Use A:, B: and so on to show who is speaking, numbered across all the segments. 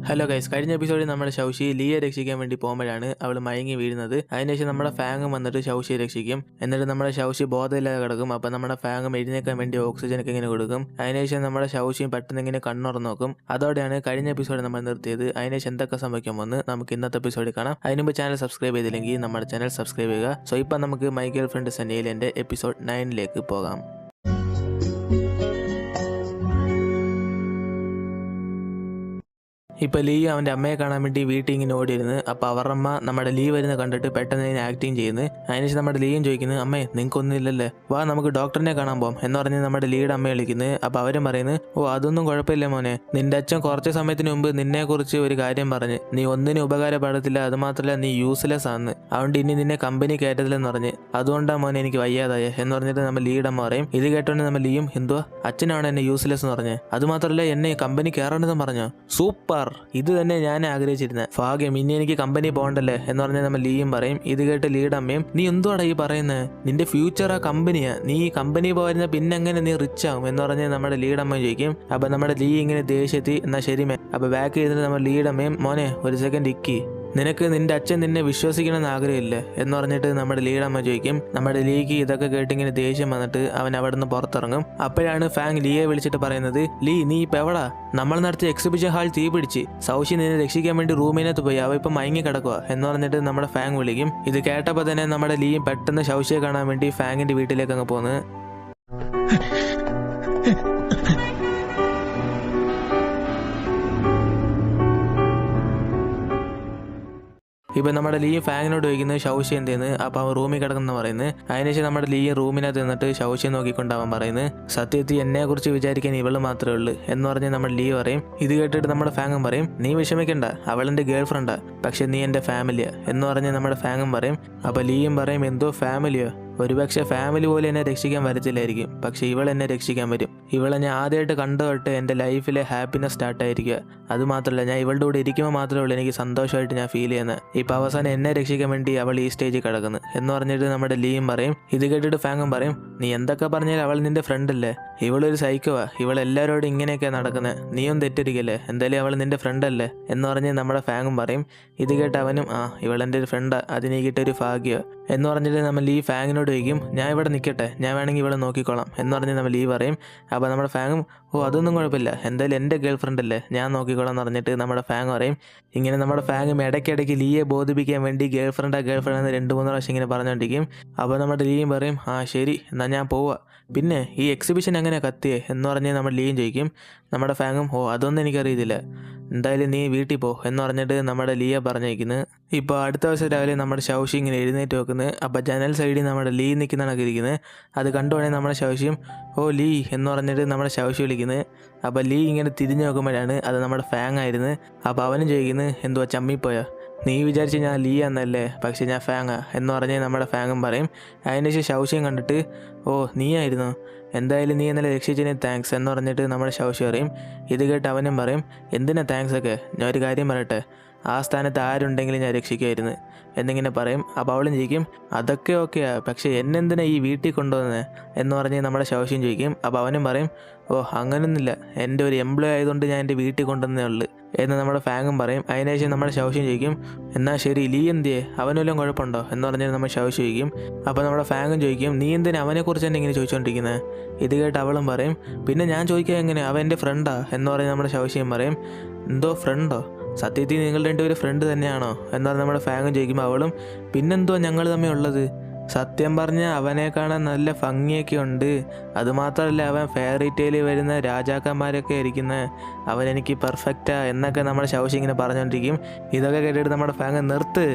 A: Hello guys, കഴിഞ്ഞ എപ്പിസോഡിൽ നമ്മുടെ ശൗഷി ലീയെ രക്ഷിക്കാൻ വേണ്ടി പോകുമ്പോഴാണ് അവൾ മയങ്ങി വീഴുന്നത്. അതിനുശേഷം നമ്മുടെ ഫാങ് വന്നിട്ട് ശൗഷിയെ രക്ഷിക്കും. എന്നിട്ട് നമ്മുടെ ശൗഷി ബോധമില്ലാതെ കിടക്കും. അപ്പം നമ്മുടെ ഫാങ് എഴുന്നേക്കാൻ വേണ്ടി ഓക്സിജനൊക്കെ ഇങ്ങനെ കൊടുക്കും. അതിനുശേഷം നമ്മുടെ ശൗഷിയും പെട്ടെന്ന് ഇങ്ങനെ കണ്ണുറന്ന് നോക്കും. അതോടെയാണ് കഴിഞ്ഞ എപ്പിസോഡ് നമ്മൾ നിർത്തിയത്. അതിനുശേഷം എന്തൊക്കെ സംഭവിക്കുമെന്ന് നമുക്ക് ഇന്നത്തെ എപ്പിസോഡിൽ കാണാം. അതിനുമുമ്പ് ചാനൽ സബ്സ്ക്രൈബ് ചെയ്തില്ലെങ്കിൽ നമ്മുടെ ചാനൽ സബ്സ്ക്രൈബ് ചെയ്യുക. സോ ഇപ്പം നമുക്ക് മൈ ഗേൾ ഫ്രണ്ട് സനിയിലെ എപ്പിസോഡ് 9 പോകാം. ഇപ്പോൾ ലീ അവൻ്റെ അമ്മയെ കാണാൻ വേണ്ടി വീട്ടിൽ ഇങ്ങനെ ഓടിയിരുന്നു. അപ്പോൾ അവരുടെ അമ്മ നമ്മുടെ ലീ വരുന്ന കണ്ടിട്ട് പെട്ടെന്ന് ഇങ്ങനെ ആക്ടിങ് ചെയ്യുന്നു. അതിനുശേഷം നമ്മുടെ ലീയും ചോദിക്കുന്നത്, അമ്മേ നിങ്ങൾക്കൊന്നും ഇല്ലല്ലേ, വാ നമുക്ക് ഡോക്ടറിനെ കാണാൻ പോകാം എന്ന് പറഞ്ഞ് നമ്മുടെ ലീയുടെ അമ്മയെ വിളിക്കുന്നത്. അപ്പോൾ അവരും പറയുന്നത്, ഓ അതൊന്നും കുഴപ്പമില്ല മോനെ, നിന്റെ അച്ഛൻ കുറച്ച് സമയത്തിന് മുമ്പ് നിന്നെക്കുറിച്ച് ഒരു കാര്യം പറഞ്ഞ്, നീ ഒന്നിനും ഉപകാരപ്പെടത്തില്ല, അതുമാത്രമല്ല നീ യൂസ്ലെസ് ആണ്, അതുകൊണ്ട് ഇനി നിന്നെ കമ്പനി കയറ്റത്തില്ലെന്ന് പറഞ്ഞ്, അതുകൊണ്ടാണ് മോനെ എനിക്ക് വയ്യാതായ എന്ന് പറഞ്ഞിട്ട് നമ്മൾ ലീയുടെ അമ്മ പറയും. ഇത് കേട്ടോണ്ട് നമ്മൾ ലീയും, എന്തുവാ അച്ഛനാണ് എന്നെ യൂസ്ലെസ് എന്ന് പറഞ്ഞത്, അതുമാത്രമല്ല എന്നെ കമ്പനി കയറേണ്ടതെന്ന് പറഞ്ഞോ, സൂപ്പർ, ഇത് തന്നെ ഞാൻ ആഗ്രഹിച്ചിരുന്നത്, ഭാഗ്യം, ഇനി എനിക്ക് കമ്പനി പോകണ്ടല്ലേ എന്ന് പറഞ്ഞാൽ നമ്മൾ ലീയും പറയും. ഇത് കേട്ട് ലീയുടെ അമ്മയും, നീ എന്തുവാടാ ഈ പറയുന്നത്, നിന്റെ ഫ്യൂച്ചർ ആ കമ്പനിയാ, നീ ഈ കമ്പനി പോയിരുന്ന പിന്നെ എങ്ങനെ നീ റിച്ച് ആവും എന്ന് പറഞ്ഞ് നമ്മുടെ ലീയുടെ അമ്മ ചോദിക്കും. അപ്പൊ നമ്മുടെ ലീ ഇങ്ങനെ ദേഷ്യത്തി, എന്നാ ശരി മേ, അപ്പൊ ബാക്ക് ചെയ്തിട്ട് നമ്മുടെ ലീയുടെ അമ്മയും, മോനെ ഒരു സെക്കൻഡ് ഇക്കി, നിനക്ക് നിന്റെ അച്ഛൻ നിന്നെ വിശ്വസിക്കണമെന്ന് ആഗ്രഹമില്ലേ എന്ന് പറഞ്ഞിട്ട് നമ്മുടെ ലീയുടെ അമ്മ ചോദിക്കും. നമ്മുടെ ലീക്ക് ഇതൊക്കെ കേട്ടിങ്ങനെ ദേഷ്യം വന്നിട്ട് അവൻ അവിടെ നിന്ന് പുറത്തിറങ്ങും. അപ്പോഴാണ് ഫാങ് ലീയെ വിളിച്ചിട്ട് പറയുന്നത്, ലീ നീ ഇപ്പൊ എവിടാ, നമ്മൾ നടത്തിയ എക്സിബിഷൻ ഹാൾ തീ പിടിച്ച്, സൗഷി നിന്നെ രക്ഷിക്കാൻ വേണ്ടി റൂമിനകത്ത് പോയി, അവ ഇപ്പൊ മയങ്ങി കിടക്കുക എന്ന് പറഞ്ഞിട്ട് നമ്മുടെ ഫാങ് വിളിക്കും. ഇത് കേട്ടപ്പോൾ തന്നെ നമ്മുടെ ലീയും പെട്ടെന്ന് ശൗഷിയെ കാണാൻ വേണ്ടി ഫാങ്ങിന്റെ വീട്ടിലേക്ക് അങ്ങ് പോകുന്നത്. ഇപ്പം നമ്മുടെ ലീയും ഫാങ്ങിനോട് ചോദിക്കുന്നത് ശൗഷി എന്തെന്ന്. അപ്പോൾ അവൻ റൂമിൽ കിടക്കുന്ന പറയുന്നത്. അതിനുശേഷം നമ്മുടെ ലീയും റൂമിനകത്ത് നിന്നിട്ട് ശൗഷിയെ നോക്കിക്കൊണ്ട് അവൻ പറയുന്നത്, സത്യത്തിൽ എന്നെക്കുറിച്ച് വിചാരിക്കാൻ ഇവള് മാത്രമേ ഉള്ളൂ എന്ന് പറഞ്ഞ് നമ്മൾ ലീ പറയും. ഇത് കേട്ടിട്ട് നമ്മുടെ ഫാങ്ങും പറയും, നീ വിഷമിക്കണ്ട, അവളെൻ്റെ ഗേൾ ഫ്രണ്ടാ, പക്ഷെ നീ എൻ്റെ ഫാമിലിയാ എന്ന് പറഞ്ഞ് നമ്മുടെ ഫാങ്ങും പറയും. അപ്പോൾ ലീയും പറയും, എന്തോ ഫാമിലിയോ, ഒരുപക്ഷെ ഫാമിലി പോലെ എന്നെ രക്ഷിക്കാൻ വരത്തില്ലായിരിക്കും, പക്ഷെ ഇവളെന്നെ രക്ഷിക്കാൻ വരും, ഇവളെ ഞാൻ ആദ്യമായിട്ട് കണ്ടുതൊട്ട് എൻ്റെ ലൈഫിലെ ഹാപ്പിനെസ് സ്റ്റാർട്ടായിരിക്കുക, അതുമാത്രമല്ല ഞാൻ ഇവളുടെ കൂടെ ഇരിക്കുമ്പോൾ മാത്രമേ ഉള്ളൂ എനിക്ക് സന്തോഷമായിട്ട് ഞാൻ ഫീൽ ചെയ്യുന്നത്, ഇപ്പം അവസാനം എന്നെ രക്ഷിക്കാൻ വേണ്ടി അവൾ ഈ സ്റ്റേജിൽ കിടക്കുന്നു എന്ന് പറഞ്ഞിട്ട് നമ്മുടെ ലീയും പറയും. ഇത് കേട്ടിട്ട് ഫാങ്ങും പറയും, നീ എന്തൊക്കെ പറഞ്ഞാൽ അവൾ നിന്റെ ഫ്രണ്ടല്ലേ, ഇവളൊരു സൈക്കോവാ, ഇവളെല്ലാവരോടും ഇങ്ങനെയൊക്കെയാണ് നടക്കുന്നത്, നീയും തെറ്റിരിക്കല്ലേ, എന്തായാലും അവൾ നിന്റെ ഫ്രണ്ടല്ലേ എന്ന് പറഞ്ഞ് നമ്മുടെ ഫാങ്ങും പറയും. ഇത് കേട്ട് അവനും, ആ ഇവളെൻ്റെ ഒരു ഫ്രണ്ടാ, അതിനെക്കിട്ടൊരു ഭാഗ്യമോ എന്ന് പറഞ്ഞിട്ട് നമ്മൾ ഈ ഫാങ്ങിനോട് ചോദിക്കും, ഞാൻ ഇവിടെ നിൽക്കട്ടെ, ഞാൻ വേണമെങ്കിൽ ഇവളെ നോക്കിക്കോളാം എന്ന് പറഞ്ഞ് നമ്മൾ ലീവ് പറയും. അപ്പോൾ നമ്മുടെ ഫാങ്ങും, ഓ അതൊന്നും കുഴപ്പമില്ല, എന്തായാലും എൻ്റെ ഗേൾ ഫ്രണ്ട് അല്ലേ, ഞാൻ നോക്കിക്കോളാം എന്ന് പറഞ്ഞിട്ട് നമ്മുടെ ഫാങ് പറയും. ഇങ്ങനെ നമ്മുടെ ഫാങ്ങും ഇടയ്ക്കിടയ്ക്ക് ലീയെ ബോധിപ്പിക്കാൻ വേണ്ടി ഗേൾ ഫ്രണ്ട് എന്ന് 2-3 പ്രാവശ്യം ഇങ്ങനെ പറഞ്ഞുകൊണ്ടിരിക്കും. അപ്പോൾ നമ്മുടെ ലീയും പറയും, ആ ശരി എന്നാൽ ഞാൻ പോവാം, പിന്നെ ഈ എക്സിബിഷൻ എങ്ങനെ കത്തിയേ എന്ന് പറഞ്ഞ് നമ്മൾ ലീയും ചോദിക്കും. നമ്മുടെ ഫാങ്ങും, ഓ അതൊന്നും എനിക്കറിയത്തില്ല, എന്തായാലും നീ വീട്ടിൽ പോ എന്ന് പറഞ്ഞിട്ട് നമ്മുടെ ലീയ പറഞ്ഞേക്കുന്നത്. ഇപ്പോൾ അടുത്ത ദിവസം രാവിലെ നമ്മുടെ ശൗഷി ഇങ്ങനെ എഴുന്നേറ്റ് വെക്കുന്നത്. അപ്പോൾ ജനൽ സൈഡിൽ നമ്മുടെ ലീ നിൽക്കുന്നതാണ് ഇരിക്കുന്നത്. അത് കണ്ടുകൊണ്ടേ നമ്മുടെ ശൗഷിയും, ഓ ലീ എന്ന് പറഞ്ഞിട്ട് നമ്മുടെ ശൗഷി വിളിക്കുന്നത്. അപ്പോൾ ലീ ഇങ്ങനെ തിരിഞ്ഞു നോക്കുമ്പോഴാണ് അത് നമ്മുടെ ഫാങ് ആയിരുന്നു. അപ്പോൾ അവനും ചോദിക്കുന്നത്, എന്തുവാ ചമ്മിപ്പോയോ, നീ വിചാരിച്ച് ഞാൻ ലീ എന്നല്ലേ, പക്ഷെ ഞാൻ ഫാങ്ങാ എന്ന് പറഞ്ഞ് നമ്മുടെ ഫാങ്ങും പറയും. അതിനുശേഷം ശൗഷിയും കണ്ടിട്ട്, ഓ നീ ആയിരുന്നു, എന്തായാലും നീ ഇന്നലെ രക്ഷിച്ചതിന് താങ്ക്സ് എന്ന് പറഞ്ഞിട്ട് നമ്മുടെ ശൗഷി പറയും. ഇത് കേട്ട് അവനും പറയും, എന്തിനാ താങ്ക്സ് ഒക്കെ, ഞാൻ ഒരു കാര്യം പറയട്ടെ, ആ സ്ഥാനത്ത് ആരുണ്ടെങ്കിലും ഞാൻ രക്ഷിക്കുമായിരുന്നു എന്നിങ്ങനെ പറയും. അപ്പോൾ അവളും ചോദിക്കും, അതൊക്കെ ഓക്കെയാ, പക്ഷേ എന്നെന്തിനാ ഈ വീട്ടിൽ കൊണ്ടുവന്നത് എന്ന് പറഞ്ഞ് നമ്മുടെ ശൗഷിയും ചോദിക്കും. അപ്പോൾ അവനും പറയും, ഓ അങ്ങനൊന്നുമില്ല, എൻ്റെ ഒരു എംപ്ലോയി ആയതുകൊണ്ട് ഞാൻ എൻ്റെ വീട്ടിൽ കൊണ്ടുവന്നേ ഉള്ളൂ എന്ന് നമ്മുടെ ഫാങ്ങും പറയും. അതിനുശേഷം നമ്മുടെ ശൗഷിയും ചോദിക്കും, എന്നാൽ ശരി ലീ എന്തിയേ, അവനെല്ലാം കുഴപ്പമുണ്ടോ എന്ന് പറഞ്ഞാൽ നമ്മൾ ശൗഷി ചോദിക്കും. അപ്പോൾ നമ്മുടെ ഫാങ്ങും ചോദിക്കും, നീ എന്തിനാ അവനെക്കുറിച്ച് തന്നെ ഇങ്ങനെ ചോദിച്ചുകൊണ്ടിരിക്കുന്നത്. ഇത് കേട്ട് അവളും പറയും, പിന്നെ ഞാൻ ചോദിക്കാൻ എങ്ങനെ, അവൻ എൻ്റെ ഫ്രണ്ടാ എന്ന് പറഞ്ഞ് നമ്മുടെ ശൗഷിയും പറയും. എന്തോ ഫ്രണ്ടോ, സത്യത്തിൽ നിങ്ങൾ രണ്ടുപേരും ഫ്രണ്ട് തന്നെയാണോ എന്ന് പറഞ്ഞ് നമ്മുടെ ഫാങ്ങും ചോദിക്കുമ്പോൾ അവളും, പിന്നെന്തോ ഞങ്ങൾ തമ്മിൽ ഉള്ളത്, സത്യം പറഞ്ഞാൽ അവനെ കാണാൻ നല്ല ഭംഗിയൊക്കെ ഉണ്ട്, അതുമാത്രമല്ല അവൻ ഫെയറി ടെയിലിൽ വരുന്ന രാജാക്കന്മാരൊക്കെ ഇരിക്കുന്നത്, അവനെനിക്ക് പെർഫെക്റ്റാ എന്നൊക്കെ നമ്മുടെ ശൗഷി ഇങ്ങനെ പറഞ്ഞുകൊണ്ടിരിക്കും. ഇതൊക്കെ കേട്ടിട്ട് നമ്മുടെ ഫാങ്, നിർത്ത്,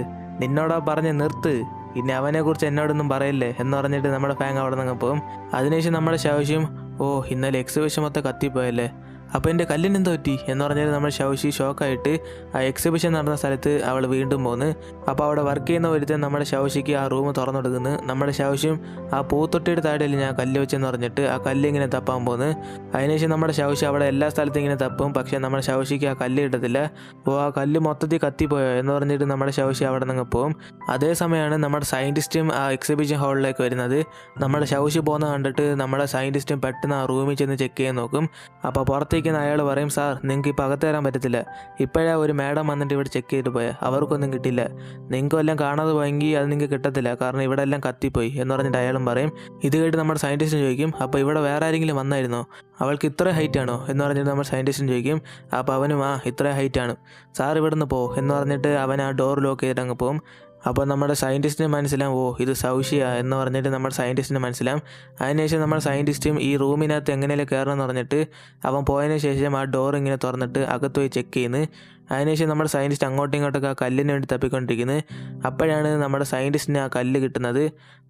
A: നിന്നോടാ പറഞ്ഞ് നിർത്ത്, ഇനി അവനെക്കുറിച്ച് എന്നോടൊന്നും പറയില്ലേ എന്ന് പറഞ്ഞിട്ട് നമ്മുടെ ഫാങ് അവിടെ നിന്ന് പോകും. അതിനുശേഷം നമ്മുടെ ശൗഷിയും, ഓ ഇന്നലെ എക്സിബിഷൻ മൊത്തം കത്തിപ്പോയല്ലേ, അപ്പോൾ എൻ്റെ കല്ലിന് എന്താ പറ്റി എന്ന് പറഞ്ഞാൽ നമ്മൾ ശൗഷി ഷോക്കായിട്ട് ആ എക്സിബിഷൻ നടന്ന സ്ഥലത്ത് അവൾ വീണ്ടും പോന്ന്. അപ്പോൾ അവിടെ വർക്ക് ചെയ്യുന്ന ഒരുത്തൻ നമ്മുടെ ശൗഷിക്ക് ആ റൂം തുറന്നു കൊടുക്കുന്നു. നമ്മുടെ ശൗഷിയും ആ പൂത്തൊട്ടിയുടെ താഴെയല്ലേ ഞാൻ കല്ല് വെച്ചെന്ന് പറഞ്ഞിട്ട് ആ കല്ല് ഇങ്ങനെ തപ്പാൻ പോന്ന്. അതിനുശേഷം നമ്മുടെ ശൗഷി അവിടെ എല്ലാ സ്ഥലത്തും ഇങ്ങനെ തപ്പും, പക്ഷേ നമ്മുടെ ശൗഷിക്ക് ആ കല്ല് കിട്ടത്തില്ല. ഓ ആ കല്ല് മൊത്തത്തിൽ കത്തിപ്പോയോ എന്ന് പറഞ്ഞിട്ട് നമ്മുടെ ശൗഷി അവിടെ നിന്ന് പോകും. അതേസമയമാണ് നമ്മുടെ സയൻറ്റിസ്റ്റും ആ എക്സിബിഷൻ ഹാളിലേക്ക് വരുന്നത്. നമ്മുടെ ശൗഷി പോകുന്ന കണ്ടിട്ട് നമ്മുടെ സയൻറ്റിസ്റ്റും പെട്ടെന്ന് ആ റൂമിൽ ചെന്ന് ചെക്ക് ചെയ്യാൻ നോക്കും. അപ്പോൾ പുറത്തേക്ക് അപ്പോഴേക്കും അയാൾ പറയും, സാർ നിങ്ങൾക്ക് ഇപ്പോൾ അകത്ത് തരാൻ പറ്റത്തില്ല, ഇപ്പോഴാ ഒരു മാഡം വന്നിട്ട് ഇവിടെ ചെക്ക് ചെയ്തിട്ട് പോയാൽ, അവർക്കൊന്നും കിട്ടില്ല, നിങ്ങൾക്ക് എല്ലാം കാണാതെ പോയെങ്കിൽ അത് നിങ്ങൾക്ക് കിട്ടത്തില്ല, കാരണം ഇവിടെ എല്ലാം കത്തിപ്പോയി എന്ന് പറഞ്ഞിട്ട് അയാളും പറയും. ഇത് കേട്ട് നമ്മുടെ സയൻറ്റിസ്റ്റും ചോദിക്കും, അപ്പോൾ ഇവിടെ വേറെ ആരെങ്കിലും വന്നായിരുന്നോ, അവൾക്ക് ഇത്ര ഹൈറ്റ് ആണോ എന്ന് പറഞ്ഞിട്ട് നമ്മുടെ സയൻറ്റിസ്റ്റും ചോദിക്കും. അപ്പോൾ അവനും ഇത്ര ഹൈറ്റാണ്, സാർ ഇവിടുന്ന് പോ എന്ന് പറഞ്ഞിട്ട് അവൻ ആ ഡോർ ലോക്ക് ചെയ്തിട്ട് അങ്ങ് പോകും. അപ്പോൾ നമ്മുടെ സയൻറ്റിസ്റ്റിന് മനസ്സിലാവും, ഇത് സൗഷിയ എന്ന് പറഞ്ഞിട്ട് നമ്മുടെ സയൻറ്റിസ്റ്റിന് മനസ്സിലാവും. അതിനുശേഷം നമ്മുടെ സയൻറ്റിസ്റ്റും ഈ റൂമിനകത്ത് എങ്ങനെയല്ലേ കയറണം എന്ന് പറഞ്ഞിട്ട് അവൻ പോയതിന് ശേഷം ആ ഡോർ ഇങ്ങനെ തുറന്നിട്ട് അകത്ത് പോയി ചെക്ക് ചെയ്യുന്നു. അതിനുശേഷം നമ്മുടെ സയൻറ്റിസ്റ്റ് അങ്ങോട്ടും ഇങ്ങോട്ടൊക്കെ ആ കല്ലിന് വേണ്ടി തപ്പിക്കൊണ്ടിരിക്കുന്നത്. അപ്പോഴാണ് നമ്മുടെ സയൻറ്റിസ്റ്റിന് ആ കല്ല് കിട്ടുന്നത്.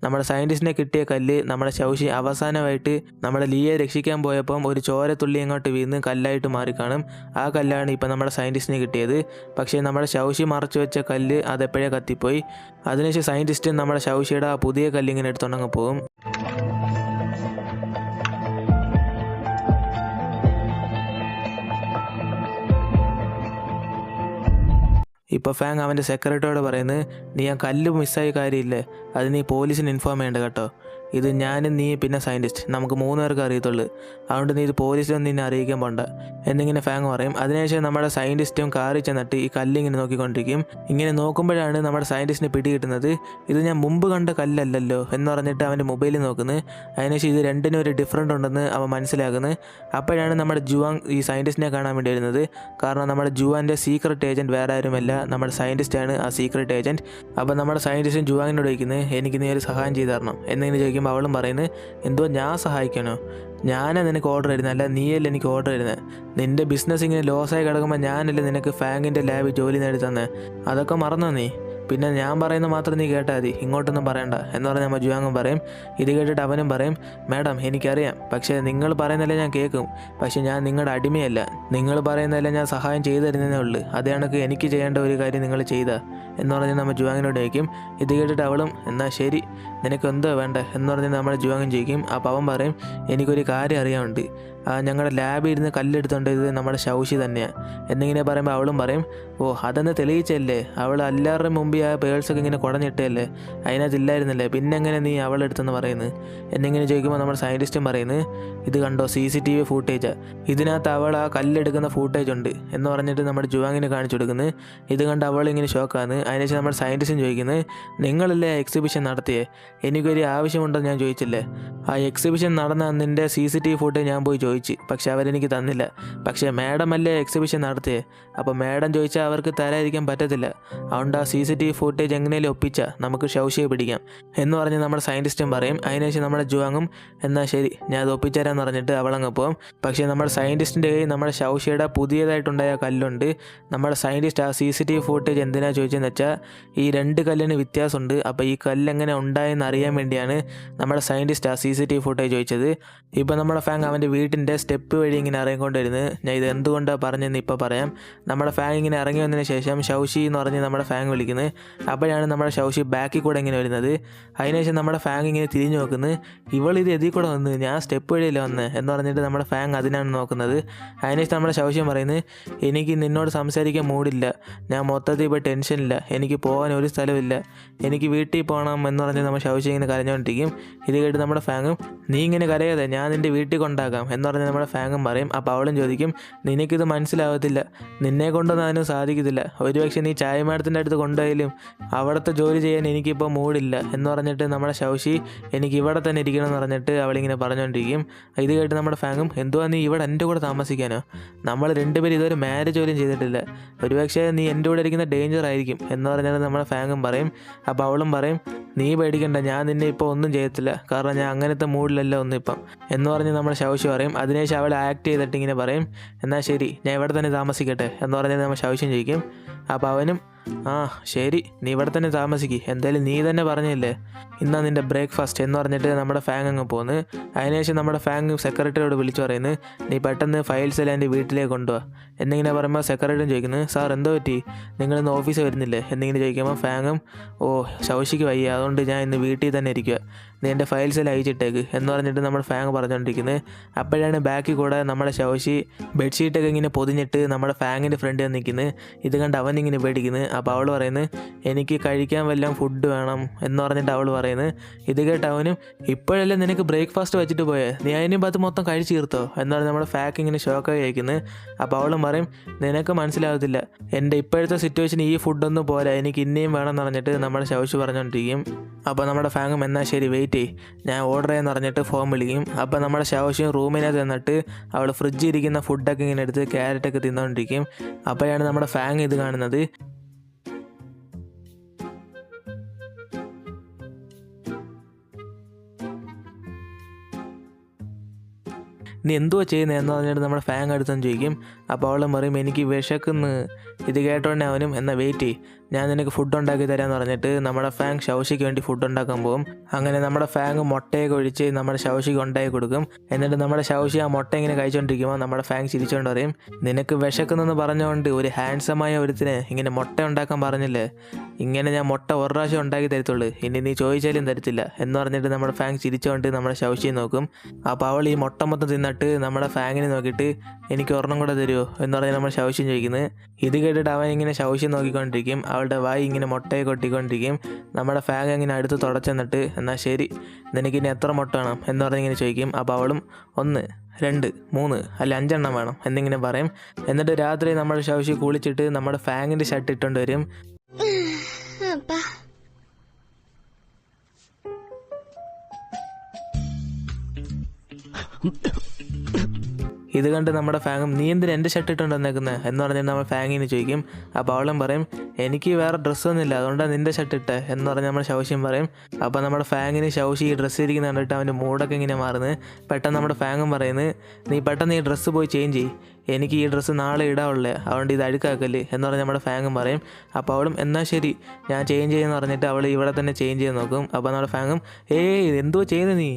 A: നമ്മുടെ സയൻറ്റിസ്റ്റിനെ കിട്ടിയ കല്ല് നമ്മുടെ ശൗഷി അവസാനമായിട്ട് നമ്മുടെ ലീയെ രക്ഷിക്കാൻ പോയപ്പം ഒരു ചോരത്തുള്ളി അങ്ങോട്ട് വീണ് കല്ലായിട്ട് മാറിക്കാണും. ആ കല്ലാണ് ഇപ്പം നമ്മുടെ സയൻറ്റിസ്റ്റിന് കിട്ടിയത്. പക്ഷേ നമ്മുടെ ശൗഷി മറച്ചു വെച്ച കല്ല് അതെപ്പോഴേ കത്തിപ്പോയി. അതിനുശേഷം സയൻറ്റിസ്റ്റ് നമ്മുടെ ശൗഷിയുടെ ആ പുതിയ കല്ലിങ്ങനെ എടുത്തുകൊണ്ടങ്ങ് പോകും. ഇപ്പോൾ ഫാങ് അവൻ്റെ സെക്രട്ടറിയോട് പറയുന്നത്, നീ ആ കല്ല് മിസ്സായ കാര്യമില്ലേ, അത് നീ പോലീസിന് ഇൻഫോം ചെയ്യേണ്ട കേട്ടോ, ഇത് ഞാനും നീ പിന്നെ സയൻറ്റിസ്റ്റ് നമുക്ക് 3 പേർക്ക് അറിയത്തുള്ളൂ, അതുകൊണ്ട് നീ ഇത് പോലീസിലൊന്നും നിന്നെ അറിയിക്കാൻ പോണ്ട എന്നിങ്ങനെ ഫാങ് പറയും. അതിനുശേഷം നമ്മുടെ സയൻറ്റിസ്റ്റും കാറിൽ ചെന്നിട്ട് ഈ കല്ലിങ്ങനെ നോക്കിക്കൊണ്ടിരിക്കും. ഇങ്ങനെ നോക്കുമ്പോഴാണ് നമ്മുടെ സയൻറ്റിസ്റ്റിന് പിടി കിട്ടുന്നത്. ഇത് ഞാൻ മുമ്പ് കണ്ട കല്ലല്ലല്ലോ എന്ന് പറഞ്ഞിട്ട് അവൻ്റെ മൊബൈലിൽ നോക്കുന്നത്. അതിനുശേഷം ഇത് രണ്ടിനും ഒരു ഡിഫറൻറ്റ് ഉണ്ടെന്ന് അവൻ മനസ്സിലാക്കുന്നത്. അപ്പോഴാണ് നമ്മുടെ ജുവാങ് ഈ സയൻറ്റിസ്റ്റിനെ കാണാൻ വേണ്ടി വരുന്നത്. കാരണം നമ്മുടെ ജുവാൻ്റെ സീക്രട്ട് ഏജൻറ്റ് വേറെ ആരുമല്ല, നമ്മുടെ സയൻറ്റിസ്റ്റാണ് ആ സീക്രട്ട് ഏജൻറ്റ്. അപ്പോൾ നമ്മുടെ സയൻറ്റിസ്റ്റും ജുവാങ്ങിനോട് ചോദിക്കുന്നത്, എനിക്ക് നീ ഒരു സഹായം ചെയ്ത് തരണം എന്നിങ്ങനെ ചോദിക്കുമ്പോൾ അവളും പറയുന്നത്, എന്തോ ഞാൻ സഹായിക്കണോ, ഞാനാ നിനക്ക് ഓർഡർ തരുന്നത്, അല്ല നീയല്ലേ എനിക്ക് ഓർഡർ തരുന്നത്, നിൻ്റെ ബിസിനസ് ഇങ്ങനെ ലോസായി കിടക്കുമ്പോൾ ഞാനല്ലേ നിനക്ക് ഫാങ്ങിൻ്റെ ലാബിൽ ജോലി നേടി തന്നെ, അതൊക്കെ മറന്നോ നീ, പിന്നെ ഞാൻ പറയുന്നത് മാത്രം നീ കേട്ടാൽ മതി, ഇങ്ങോട്ടൊന്നും പറയണ്ട എന്ന് പറഞ്ഞ് നമ്മൾ ജുവാങ്ങും പറയും. ഇത് കേട്ടിട്ട് അവനും പറയും, മാഡം എനിക്കറിയാം, പക്ഷേ നിങ്ങൾ പറയുന്നതല്ലേ ഞാൻ കേൾക്കും, പക്ഷേ ഞാൻ നിങ്ങളുടെ അടിമയല്ല, നിങ്ങൾ പറയുന്നതല്ലേ ഞാൻ സഹായം ചെയ്തു തരുന്നതേ ഉള്ളൂ, അത് കണക്ക് എനിക്ക് ചെയ്യേണ്ട ഒരു കാര്യം നിങ്ങൾ ചെയ്താൽ എന്ന് പറഞ്ഞ് നമ്മൾ ജുവാങ്ങിനോട് ചോദിക്കും. ഇത് കേട്ടിട്ട് അവളും, എന്നാൽ ശരി നിനക്ക് എന്തോ വേണ്ട എന്ന് പറഞ്ഞ് നമ്മൾ ജുവാങ്ങും ചോദിക്കും. അപ്പോൾ അവൻ പറയും, എനിക്കൊരു കാര്യം അറിയാനുണ്ട്, ഞങ്ങളുടെ ലാബിൽ ഇരുന്ന് കല്ലെടുത്തോണ്ട് ഇത് നമ്മുടെ ശൗഷി തന്നെയാണ് എന്നിങ്ങനെ പറയുമ്പോൾ അവളും പറയും, അതെന്ന് തെളിയിച്ചല്ലേ, അവൾ എല്ലാവരുടെയും മുമ്പ് ആ പേഴ്സൊക്കെ ഇങ്ങനെ കുടഞ്ഞിട്ടല്ലേ, അതിനകത്തില്ലായിരുന്നില്ലേ, പിന്നെ എങ്ങനെ നീ അവളെടുത്തെന്ന് പറയുന്നത് എന്നിങ്ങനെ ചോദിക്കുമ്പോൾ നമ്മുടെ സയൻറ്റിസ്റ്റും പറയുന്നത്, ഇത് കണ്ടോ CCTV ഫൂട്ടേജാണ്, ഇതിനകത്ത് അവൾ ആ കല്ലെടുക്കുന്ന ഫൂട്ടേജ് ഉണ്ട് എന്ന് പറഞ്ഞിട്ട് നമ്മുടെ ജുവാങ്ങിനെ കാണിച്ചു കൊടുക്കുന്നത്. ഇത് കണ്ട് അവൾ ഇങ്ങനെ ഷോക്കാണ്. അതിനുശേഷം നമ്മുടെ സയൻറ്റിസ്റ്റും ചോദിക്കുന്നത്, നിങ്ങളല്ലേ ആ എക്സിബിഷൻ നടത്തിയേ, എനിക്കൊരു ആവശ്യമുണ്ടെന്ന് ഞാൻ ചോദിച്ചില്ലേ, ആ എക്സിബിഷൻ നടന്ന അന്നിൻ്റെ CCTV ഫൂട്ടേജ് ഞാൻ പോയി ചോദിച്ചു, പക്ഷെ അവരെനിക്ക് തന്നില്ല, പക്ഷേ മാഡം അല്ലേ എക്സിബിഷൻ നടത്തിയേ, അപ്പോൾ മാഡം ചോദിച്ചാൽ അവർക്ക് തരാതിരിക്കാൻ പറ്റത്തില്ല, അതുകൊണ്ട് ആ CCTV ഫൂട്ടേജ് എങ്ങനെയും ഒപ്പിച്ചാൽ നമുക്ക് ശൗഷിയെ പിടിക്കാം എന്ന് പറഞ്ഞ് നമ്മുടെ സയൻറ്റിസ്റ്റും പറയും. അതിനുശേഷം നമ്മുടെ ജുവാങ്ങും, എന്നാൽ ശരി ഞാൻ അത് ഒപ്പിച്ചേരാന്ന് പറഞ്ഞിട്ട് അവളങ്ങ് പോകും. പക്ഷേ നമ്മുടെ സയൻറ്റിസ്റ്റിൻ്റെ കയ്യിൽ നമ്മുടെ ശൗഷിയുടെ പുതിയതായിട്ടുണ്ടായ കല്ലുണ്ട്. നമ്മുടെ സയൻറ്റിസ്റ്റ് ആ CCTV ഫൂട്ടേജ് എന്തിനാണ് ചോദിച്ചതെന്ന് വെച്ചാൽ, ഈ 2 കല്ലിന് വ്യത്യാസമുണ്ട്, അപ്പോൾ ഈ കല്ല് എങ്ങനെ ഉണ്ടായെന്ന് അറിയാൻ വേണ്ടിയാണ് നമ്മുടെ സയൻറ്റിസ്റ്റ് ആ CCTV ഫൂട്ടേജ് ചോദിച്ചത്. ഇപ്പോൾ നമ്മുടെ ഫാങ് അവൻ്റെ വീട്ടിൻ്റെ സ്റ്റെപ്പ് വഴി ഇങ്ങനെ ഇറങ്ങിക്കൊണ്ടിരുന്നത്. ഞാൻ ഇത് എന്തുകൊണ്ടാണ് പറഞ്ഞതെന്ന് ഇപ്പോൾ പറയാം. നമ്മുടെ ഫാങ് ഇങ്ങനെ ഇറങ്ങി വന്നതിന് ശേഷം ശൗഷി എന്ന് പറഞ്ഞ് നമ്മുടെ ഫാങ് വിളിക്കുന്നത്. അപ്പോഴാണ് നമ്മുടെ ശൗഷി ബാക്കിൽ കൂടെ ഇങ്ങനെ വരുന്നത്. അതിനുശേഷം നമ്മുടെ ഫാങ് ഇങ്ങനെ തിരിഞ്ഞു നോക്കുന്നത്, ഇവളിത് എതിൽ കൂടെ വന്ന്, ഞാൻ സ്റ്റെപ്പ് വഴിയല്ലേ വന്ന് എന്ന് പറഞ്ഞിട്ട് നമ്മുടെ ഫാങ് അതിനാണ് നോക്കുന്നത്. അതിനുശേഷം നമ്മുടെ ശൗഷ്യം പറയുന്നത്, എനിക്ക് നിന്നോട് സംസാരിക്കാൻ മൂടില്ല, ഞാൻ മൊത്തത്തിൽ ഇപ്പോൾ ടെൻഷനില്ല, എനിക്ക് പോകാൻ ഒരു സ്ഥലമില്ല, എനിക്ക് വീട്ടിൽ പോകണം എന്ന് പറഞ്ഞ് നമ്മൾ ശൗഷ്യം ഇങ്ങനെ കരഞ്ഞുകൊണ്ടിരിക്കും. ഇത് കേട്ട് നമ്മുടെ ഫാങ്ങും, നീ ഇങ്ങനെ കരയാതെ ഞാൻ നിൻ്റെ വീട്ടിൽ കൊണ്ടാക്കാം എന്ന് പറഞ്ഞ് നമ്മുടെ ഫാങ്ങും പറയും. അപ്പോൾ അവളും ചോദിക്കും, നിനക്കിത് മനസ്സിലാവത്തില്ല, നിന്നെ കൊണ്ടൊന്നും അതിനും സാധിക്കത്തില്ല, ഒരുപക്ഷെ നീ ചായ മാഡത്തിൻ്റെ അടുത്ത് കൊണ്ടുപോയാലും അവിടുത്തെ ജോലി ചെയ്യാൻ എനിക്കിപ്പോൾ മൂടില്ല എന്ന് പറഞ്ഞിട്ട് നമ്മുടെ ശൗഷി എനിക്ക് ഇവിടെ തന്നെ ഇരിക്കണം എന്ന് പറഞ്ഞിട്ട് അവളിങ്ങനെ പറഞ്ഞുകൊണ്ടിരിക്കും. ഇത് കേട്ട് നമ്മുടെ ഫാങ്ങും, എന്തുവാ നീ ഇവിടെ എൻ്റെ കൂടെ താമസിക്കാനോ, നമ്മൾ 2 പേരും ഇതൊരു മാരേജ് പോലും ചെയ്തിട്ടില്ല, ഒരുപക്ഷെ നീ എൻ്റെ കൂടെ ഇരിക്കുന്ന ഡേഞ്ചർ ആയിരിക്കും എന്ന് പറഞ്ഞാൽ നമ്മുടെ ഫാങ്ങും പറയും. അപ്പോൾ അവളും പറയും, നീ പേടിക്കണ്ട, ഞാൻ നിന്നെ ഇപ്പോൾ ഒന്നും ചെയ്യത്തില്ല, കാരണം ഞാൻ അങ്ങനത്തെ മൂഡിലല്ല ഒന്നും ഇപ്പം എന്ന് പറഞ്ഞ് നമ്മുടെ ശൗഷ്യം പറയും. അതിനുശേഷം അവൾ ആക്ട് ചെയ്തിട്ട് ഇങ്ങനെ പറയും, എന്നാൽ ശരി ഞാൻ ഇവിടെ തന്നെ താമസിക്കട്ടെ എന്ന് പറഞ്ഞാൽ നമ്മൾ ശൗഷ്യം ചോദിക്കും. അപ്പോൾ അവനും, ശരി നീ ഇവിടെ തന്നെ താമസിക്കുക, എന്തായാലും നീ തന്നെ പറഞ്ഞില്ലേ ഇന്നാ നിൻ്റെ ബ്രേക്ക്ഫാസ്റ്റ് എന്ന് പറഞ്ഞിട്ട് നമ്മുടെ ഫാങ് അങ്ങ് പോകുന്നു. അതിനുശേഷം നമ്മുടെ ഫാങ് സെക്രട്ടറിയോട് വിളിച്ചു പറയുന്നത്, നീ പെട്ടെന്ന് ഫയൽസ് എല്ലാം എൻ്റെ വീട്ടിലേക്ക് കൊണ്ടുപോവാ എന്നിങ്ങനെ പറയുമ്പോൾ സെക്രട്ടറിയും ചോദിക്കുന്നത്, സാർ എന്തോ പറ്റി, നിങ്ങളിന്ന് ഓഫീസിൽ വരുന്നില്ലേ എന്നിങ്ങനെ ചോദിക്കുമ്പോൾ ഫാങ്ങും, ശൗഷിക്ക് വയ്യ, അതുകൊണ്ട് ഞാൻ ഇന്ന് വീട്ടിൽ തന്നെ ഇരിക്കുക, നീ എൻ്റെ ഫയൽസിൽ അയച്ചിട്ടേക്ക് എന്ന് പറഞ്ഞിട്ട് നമ്മുടെ ഫാങ് പറഞ്ഞുകൊണ്ടിരിക്കുന്നത്. അപ്പോഴാണ് ബാക്കിൽ കൂടെ നമ്മുടെ ശൗശി ബെഡ്ഷീറ്റൊക്കെ ഇങ്ങനെ പൊതിഞ്ഞിട്ട് നമ്മുടെ ഫാങ്ങിൻ്റെ ഫ്രണ്ടിൽ നിൽക്കുന്നത്. ഇത് കണ്ട് അവനിങ്ങനെ പേടിക്കുന്നത്. അപ്പോൾ അവൾ പറയുന്നത് എനിക്ക് കഴിക്കാൻ വല്ലതും ഫുഡ് വേണം എന്ന് പറഞ്ഞിട്ട് അവൾ പറയുന്നത്. ഇത് കേട്ട് അവനും ഇപ്പോഴല്ലേ നിനക്ക് ബ്രേക്ക്ഫാസ്റ്റ് വെച്ചിട്ട് പോയേ, നീ അതിനും അത് മൊത്തം കഴിച്ച് തീർത്തോ എന്ന് പറഞ്ഞ് നമ്മുടെ ഫാക്ക് ഇങ്ങനെ ഷോക്കായി കഴിക്കുന്നത്. അപ്പോൾ അവളും പറയും നിനക്ക് മനസ്സിലാകത്തില്ല, എൻ്റെ ഇപ്പോഴത്തെ സിറ്റുവേഷൻ ഈ ഫുഡൊന്നും പോരാ, എനിക്ക് ഇനിയും വേണമെന്ന് പറഞ്ഞിട്ട് നമ്മുടെ ശൗശി പറഞ്ഞുകൊണ്ടിരിക്കും. അപ്പോൾ നമ്മുടെ ഫാങ്ങും എന്നാൽ ശരി വെയിറ്റ് ചെയ്യ്, ഞാൻ ഓർഡർ ചെയ്യാന്ന് പറഞ്ഞിട്ട് ഫോൺ വിളിക്കും. അപ്പോൾ നമ്മുടെ ശൗശിയും റൂമിനകത്ത് നിന്നിട്ട് അവൾ ഫ്രിഡ്ജിൽ ഇരിക്കുന്ന ഫുഡൊക്കെ ഇങ്ങനെ എടുത്ത് ക്യാരറ്റൊക്കെ തിന്നുകൊണ്ടിരിക്കും. അപ്പോഴാണ് നമ്മുടെ ഫാങ് ഇത് കാണുന്നത്. നീ എന്തുവാ ചെയ്യുന്നത് എന്ന് പറഞ്ഞിട്ട് നമ്മുടെ ഫാങ് അടുത്തെന്ന് ചോദിക്കും. അപ്പോൾ അവളും പറയും എനിക്ക് വിശക്കുന്നു. ഇത് കേട്ടോണ്ടേ അവനും എന്നാൽ വെയിറ്റ് ചെയ്യ്, ഞാൻ നിനക്ക് ഫുഡ് ഉണ്ടാക്കി തരാമെന്ന് പറഞ്ഞിട്ട് നമ്മുടെ ഫാങ് ശൗശിക്ക് വേണ്ടി ഫുഡ് ഉണ്ടാക്കാൻ പോകും. അങ്ങനെ നമ്മുടെ ഫാങ് മുട്ടയൊക്കെ ഒഴിച്ച് നമ്മുടെ ശൗശിക്ക് ഉണ്ടാക്കി കൊടുക്കും. എന്നിട്ട് നമ്മുടെ ശൗശി ആ മുട്ട ഇങ്ങനെ കഴിച്ചുകൊണ്ടിരിക്കുമ്പോൾ നമ്മുടെ ഫാങ് ചിരിച്ചുകൊണ്ട് പറയും നിനക്ക് വിശക്കുന്നെന്ന് പറഞ്ഞുകൊണ്ട് ഒരു ഹാൻഡ്സമായ ഒരുത്തിന് ഇങ്ങനെ മുട്ട ഉണ്ടാക്കാൻ പറഞ്ഞില്ലേ, ഇങ്ങനെ ഞാൻ മുട്ട ഒരു പ്രാവശ്യം ഉണ്ടാക്കി തരത്തുള്ളൂ, ഇനി നീ ചോദിച്ചാലും തരത്തില്ല എന്ന് പറഞ്ഞിട്ട് നമ്മുടെ ഫാങ് ചിരിച്ചുകൊണ്ട് നമ്മുടെ ശൗശിയെ നോക്കും. അപ്പോൾ അവൾ ഈ മുട്ട മൊത്തം തിന്നിട്ട് നമ്മുടെ ഫാങ്ങിനെ നോക്കിയിട്ട് എനിക്ക് ഒരെണ്ണം കൂടെ തരുമോ എന്ന് പറഞ്ഞ് നമ്മുടെ ശൗശിയും ചോദിക്കുന്നത്. ഇത് കേട്ടിട്ട് അവൻ ഇങ്ങനെ ശൗശി നോക്കിക്കൊണ്ടിരിക്കും. അവളുടെ വായി ഇങ്ങനെ മുട്ടയെ കൊട്ടിക്കൊണ്ടിരിക്കും. നമ്മുടെ ഫാങ് ഇങ്ങനെ അടുത്ത് തുടച്ചെന്നിട്ട് എന്നാൽ ശരി നിനക്കിനി എത്ര മുട്ട വേണം എന്ന് പറഞ്ഞിങ്ങനെ ചോദിക്കും. അപ്പോൾ അവളും 1 2 3 അല്ല 5 എണ്ണം വേണം എന്നിങ്ങനെ പറയും. എന്നിട്ട് രാത്രി നമ്മുടെ ശൗശി കുളിച്ചിട്ട് നമ്മുടെ ഫാങ്ങിൻ്റെ ഷർട്ട് ഇട്ടുകൊണ്ട് വരും. ഇത് കണ്ട് നമ്മുടെ ഫാങ്ങും നീ എന്തിനാ എൻ്റെ ഷർട്ട് ഇട്ടുകൊണ്ട് വന്നേക്കുന്നത് എന്ന് പറഞ്ഞിട്ട് നമ്മൾ ഫാങ്ങിന് ചോദിക്കും. അപ്പോൾ അവളും പറയും എനിക്ക് വേറെ ഡ്രസ്സൊന്നുമില്ല അതുകൊണ്ടാണ് നിൻ്റെ ഷർട്ട് ഇട്ടേ എന്ന് പറഞ്ഞ് നമ്മുടെ ശൗശിയും പറയും. അപ്പോൾ നമ്മുടെ ഫാങ്ങിന് ശൗശി ഈ ഡ്രസ്സ് ഇരിക്കുന്ന കണ്ടിട്ട് അവൻ്റെ മൂടൊക്കെ ഇങ്ങനെ മാറുന്നത്. പെട്ടെന്ന് നമ്മുടെ ഫാങ്ങും പറയുന്നത് നീ പെട്ടെന്ന് ഈ ഡ്രസ്സ് പോയി ചേഞ്ച് ചെയ്യ്, എനിക്ക് ഈ ഡ്രസ്സ് നാളെ ഇടാവുള്ളേ, അതുകൊണ്ട് ഇത് അഴുക്കാക്കല്ലേ എന്ന് പറഞ്ഞ് നമ്മുടെ ഫാങ്ങും പറയും. അപ്പോൾ അവളും എന്നാൽ ശരി ഞാൻ ചേഞ്ച് ചെയ്യുമെന്ന് പറഞ്ഞിട്ട് അവൾ ഇവിടെ തന്നെ ചേഞ്ച് ചെയ്ത് നോക്കും. അപ്പോൾ നമ്മുടെ ഫാങ്ങും എന്തോ ചെയ്യുന്നത് നീ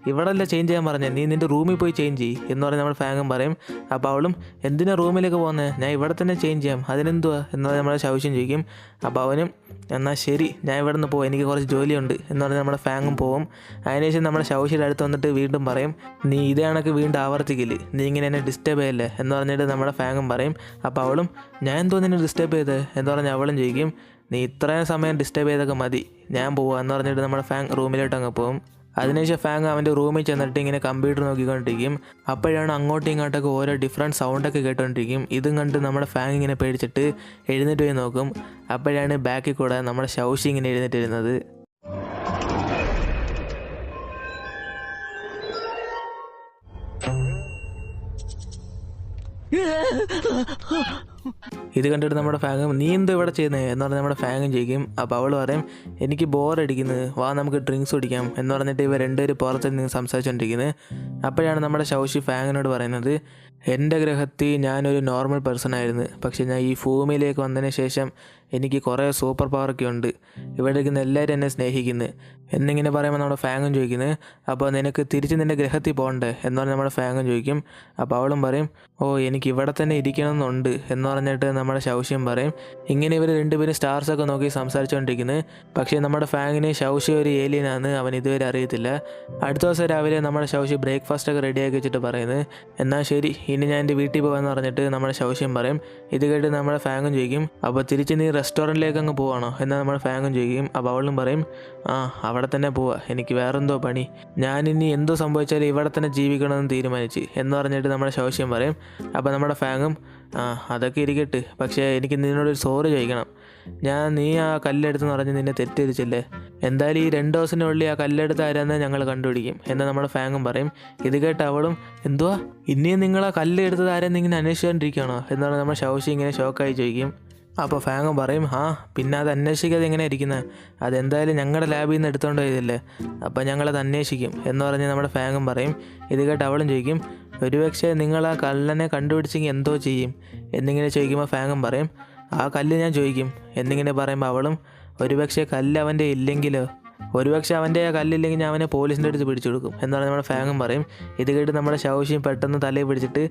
A: ഇവിടെ അല്ല ചേഞ്ച് ചെയ്യാൻ പറഞ്ഞത്, നീ നിൻ്റെ റൂമിൽ പോയി ചേഞ്ച് ചെയ്യ് എന്ന് പറഞ്ഞ് നമ്മുടെ ഫാങ്ങും പറയും. അപ്പോൾ അവളും എന്തിനാ റൂമിലേക്ക് പോകുന്നത്, ഞാൻ ഇവിടെ തന്നെ ചേഞ്ച് ചെയ്യാം അതിനെന്തുവാ എന്ന് പറഞ്ഞ് നമ്മുടെ ശൗശിയും ചോദിക്കും. അപ്പോൾ അവനും എന്നാൽ ശരി ഞാൻ ഇവിടെ നിന്ന് പോകും, എനിക്ക് കുറച്ച് ജോലിയുണ്ട് എന്ന് പറഞ്ഞ് നമ്മുടെ ഫാങ്ങും പോവും. അതിനുശേഷം നമ്മുടെ ശൗശിയുടെ അടുത്ത് വന്നിട്ട് വീണ്ടും പറയും നീ ഇതേ കണക്ക് വീണ്ടും ആവർത്തിക്കില്ലേ, നീ ഇങ്ങനെ എന്നെ ഡിസ്റ്റർബ് ചെയ്യല്ലേ എന്ന് പറഞ്ഞിട്ട് നമ്മുടെ ഫാങ്ങും പറയും. അപ്പോൾ അവളും ഞാൻ എന്തോ നിന്നെ ഡിസ്റ്റർബ് ചെയ്തത് എന്ന് പറഞ്ഞ് അവളും ചോദിക്കും. നീ ഇത്രയും സമയം ഡിസ്റ്റർബ് ചെയ്തൊക്കെ മതി, ഞാൻ പോവാം എന്ന് പറഞ്ഞിട്ട് നമ്മുടെ ഫാങ് റൂമിലോട്ട് അങ്ങ് പോകും. അതിനുശേഷം ഫാങ് അവൻ്റെ റൂമിൽ ചെന്നിട്ട് ഇങ്ങനെ കമ്പ്യൂട്ടർ നോക്കിക്കൊണ്ടിരിക്കും. അപ്പോഴാണ് അങ്ങോട്ടും ഇങ്ങോട്ടൊക്കെ ഓരോ ഡിഫറെൻറ്റ് സൗണ്ടൊക്കെ കേട്ടുകൊണ്ടിരിക്കും. ഇതും കണ്ട് നമ്മുടെ ഫാങ് ഇങ്ങനെ പേടിച്ചിട്ട് എഴുന്നേറ്റ് പോയി നോക്കും. അപ്പോഴാണ് ബാക്കിൽ കൂടെ നമ്മുടെ ശൗശി ഇങ്ങനെ എഴുന്നേറ്റിരുന്നത്. ഇത് കണ്ടിട്ട് നമ്മുടെ ഫാങ്ങും നീ എന്തോ ഇവിടെ ചെയ്യുന്നത് എന്ന് പറഞ്ഞ് നമ്മുടെ ഫാങ്ങും ചോദിക്കും. അപ്പോൾ അവൾ പറയും എനിക്ക് ബോറടിക്കുന്നത്, വാ നമുക്ക് ഡ്രിങ്ക്സ് കുടിക്കാം എന്ന് പറഞ്ഞിട്ട് ഇവർ രണ്ടുപേരും പുറത്ത് നിന്ന് സംസാരിച്ചുകൊണ്ടിരിക്കുന്നത്. അപ്പോഴാണ് നമ്മുടെ ശൗശി ഫാങ്ങിനോട് പറയുന്നത് എൻ്റെ ഗ്രഹത്തിൽ ഞാനൊരു നോർമൽ പേഴ്സൺ ആയിരുന്നു, പക്ഷേ ഞാൻ ഈ ഭൂമിയിലേക്ക് വന്നതിന് ശേഷം എനിക്ക് കുറേ സൂപ്പർ പവറൊക്കെ ഉണ്ട്, ഇവിടെ ഇരിക്കുന്ന എല്ലാവരും എന്നെ സ്നേഹിക്കുന്നു എന്നിങ്ങനെ പറയുമ്പോൾ നമ്മുടെ ഫാങ്ങും ചോദിക്കുന്നത് അപ്പോൾ നിനക്ക് തിരിച്ച് നിൻ്റെ ഗ്രഹത്തിൽ പോകണ്ടേ എന്ന് പറഞ്ഞ് നമ്മുടെ ഫാങ്ങും ചോദിക്കും. അപ്പോൾ അവളും പറയും എനിക്ക് ഇവിടെ തന്നെ ഇരിക്കണമെന്നുണ്ട് എന്ന് പറഞ്ഞിട്ട് നമ്മുടെ ശൗശിയും പറയും. ഇങ്ങനെ ഇവർ രണ്ടുപേരും സ്റ്റാർസൊക്കെ നോക്കി സംസാരിച്ചുകൊണ്ടിരിക്കുന്നത്. പക്ഷേ നമ്മുടെ ഫാങ്ങിന് ശൗശി ഒരു ഏലിയനാണ്, അവൻ ഇതുവരെ അറിയത്തില്ല. അടുത്ത ദിവസം രാവിലെ നമ്മുടെ ശൗശി ബ്രേക്ക്ഫാസ്റ്റൊക്കെ റെഡിയാക്കി വെച്ചിട്ട് പറയുന്നത് എന്നാൽ ശരി ഇനി ഞാൻ എൻ്റെ വീട്ടിൽ പോകാമെന്ന് പറഞ്ഞിട്ട് നമ്മുടെ ശൗശിയും പറയും. ഇത് കേട്ട് നമ്മുടെ ഫാങ്ങും ചോദിക്കും അപ്പോൾ തിരിച്ച് നീ റെസ്റ്റോറൻറ്റിലേക്ക് അങ്ങ് പോവാണോ എന്ന് നമ്മുടെ ഫാങ്ങും ചോദിക്കും. അപ്പോൾ അവളും പറയും അവിടെ തന്നെ പോവാ, എനിക്ക് വേറെന്തോ പണി, ഞാനിനി എന്തോ സംഭവിച്ചാലും ഇവിടെ തന്നെ ജീവിക്കണമെന്ന് തീരുമാനിച്ച് എന്ന് പറഞ്ഞിട്ട് നമ്മുടെ ശൗശിയും പറയും. അപ്പോൾ നമ്മുടെ ഫാങ്ങും അതൊക്കെ ഇരിക്കട്ടെ, പക്ഷേ എനിക്ക് നിന്നോടൊരു സോറി ചോദിക്കണം, നീ ആ കല്ലെടുത്തെന്ന് പറഞ്ഞ് നിന്നെ തെറ്റിദ്ധരിച്ചില്ലേ, എന്തായാലും ഈ 2 ദിവസത്തിനുള്ളിൽ ആ കല്ലെടുത്ത് ആരാന്ന് ഞങ്ങൾ കണ്ടുപിടിക്കും എന്ന് നമ്മുടെ ഫാങ്ങും പറയും. ഇത് കേട്ട് അവളും എന്തുവാ ഇനിയും നിങ്ങൾ ആ കല്ലെടുത്തത് ആരെന്ന് ഇങ്ങനെ അന്വേഷിച്ചുകൊണ്ടിരിക്കുകയാണോ എന്ന് പറഞ്ഞ് നമ്മുടെ ശൗശി ഇങ്ങനെ ഷോക്കായി ചോദിക്കും. അപ്പോൾ ഫാങ്ങും പറയും പിന്നെ അത് അന്വേഷിക്കാതെ എങ്ങനെ ഇരിക്കുന്നത്, അതെന്തായാലും ഞങ്ങളുടെ ലാബിൽ നിന്ന് എടുത്തുകൊണ്ട് പോയതല്ലേ, അപ്പോൾ ഞങ്ങളത് അന്വേഷിക്കും എന്ന് പറഞ്ഞ് നമ്മുടെ ഫാങ്ങും പറയും. ഇത് കേട്ട് അവളും ചോദിക്കും ഒരുപക്ഷെ നിങ്ങൾ ആ കള്ളനെ കണ്ടുപിടിച്ചെങ്കിൽ എന്തോ ചെയ്യും എന്നിങ്ങനെ ചോദിക്കുമ്പോൾ ഫാങ്ങും പറയും ആ കല്ല് ഞാൻ ചോദിക്കും എന്നിങ്ങനെ പറയുമ്പോൾ അവളും ഒരുപക്ഷെ കല്ല് അവൻ്റെ ഇല്ലെങ്കിലോ ഒരുപക്ഷെ അവൻ്റെ ആ കല്ലില്ലെങ്കിൽ ഞാൻ അവനെ പോലീസിൻ്റെ അടുത്ത് പിടിച്ചു കൊടുക്കും എന്ന് പറഞ്ഞ് നമ്മുടെ ഫാങ്ങും പറയും. ഇത് കേട്ട് നമ്മുടെ ശൗഷിയും പെട്ടെന്ന് തലയിൽ പിടിച്ചിട്ട്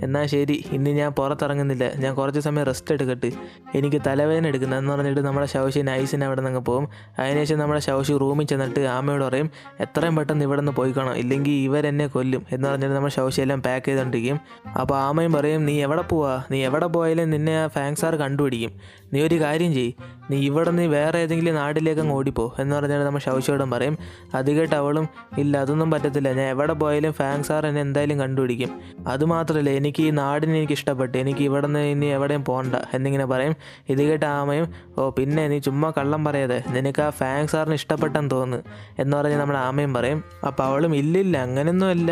A: എന്നാൽ ശരി, ഇനി ഞാൻ പുറത്തിറങ്ങുന്നില്ല, ഞാൻ കുറച്ച് സമയം റെസ്റ്റ് എടുക്കട്ടെ, എനിക്ക് തലവേദന എടുക്കുന്നത് എന്ന് പറഞ്ഞിട്ട് നമ്മുടെ ശൗഷി നൈസിന് അവിടെ നിന്ന് പോകും. അതിനുശേഷം നമ്മുടെ ശൗഷി റൂമിൽ ചെന്നിട്ട് ആമയോട് പറയും എത്രയും പെട്ടെന്ന് ഇവിടെ നിന്ന് പോയിക്കണം, ഇല്ലെങ്കിൽ ഇവരെന്നെ കൊല്ലും എന്ന് പറഞ്ഞിട്ട് നമ്മുടെ ശൗഷി എല്ലാം പാക്ക് ചെയ്തുകൊണ്ടിരിക്കും. അപ്പോൾ ആമയും പറയും നീ എവിടെ പോവാ, നീ എവിടെ പോയാലും നിന്നെ ആ ഫാങ് സാർ കണ്ടുപിടിക്കും, നീ ഒരു കാര്യം ചെയ്യ്, നീ ഇവിടെ നിന്ന് വേറെ ഏതെങ്കിലും നാട്ടിലേക്ക് അങ്ങ് ഓടിപ്പോ എന്ന് പറഞ്ഞാൽ നമ്മൾ ശൗശയോടും പറയും. അത് കേട്ട് അവളും ഇല്ല അതൊന്നും പറ്റത്തില്ല, ഞാൻ എവിടെ പോയാലും ഫാങ് സാർ എന്നെ എന്തായാലും കണ്ടുപിടിക്കും, അതുമാത്രമല്ല എനിക്ക് ഈ നാടിനെ എനിക്ക് ഇഷ്ടപ്പെട്ടു, എനിക്ക് ഇവിടെ നിന്ന് ഇനി എവിടെയും പോകണ്ട എന്നിങ്ങനെ പറയും. ഇത് കേട്ട് ആമയും ഓ പിന്നെ നീ ചുമ്മാ കള്ളം പറയാതെ നിനക്ക് ആ ഫാങ് സാറിന് ഇഷ്ടപ്പെട്ടെന്ന് തോന്നുന്നു എന്ന് പറഞ്ഞ് നമ്മുടെ ആമയും പറയും. അപ്പോൾ അവളും ഇല്ലില്ല അങ്ങനെയൊന്നുമല്ല,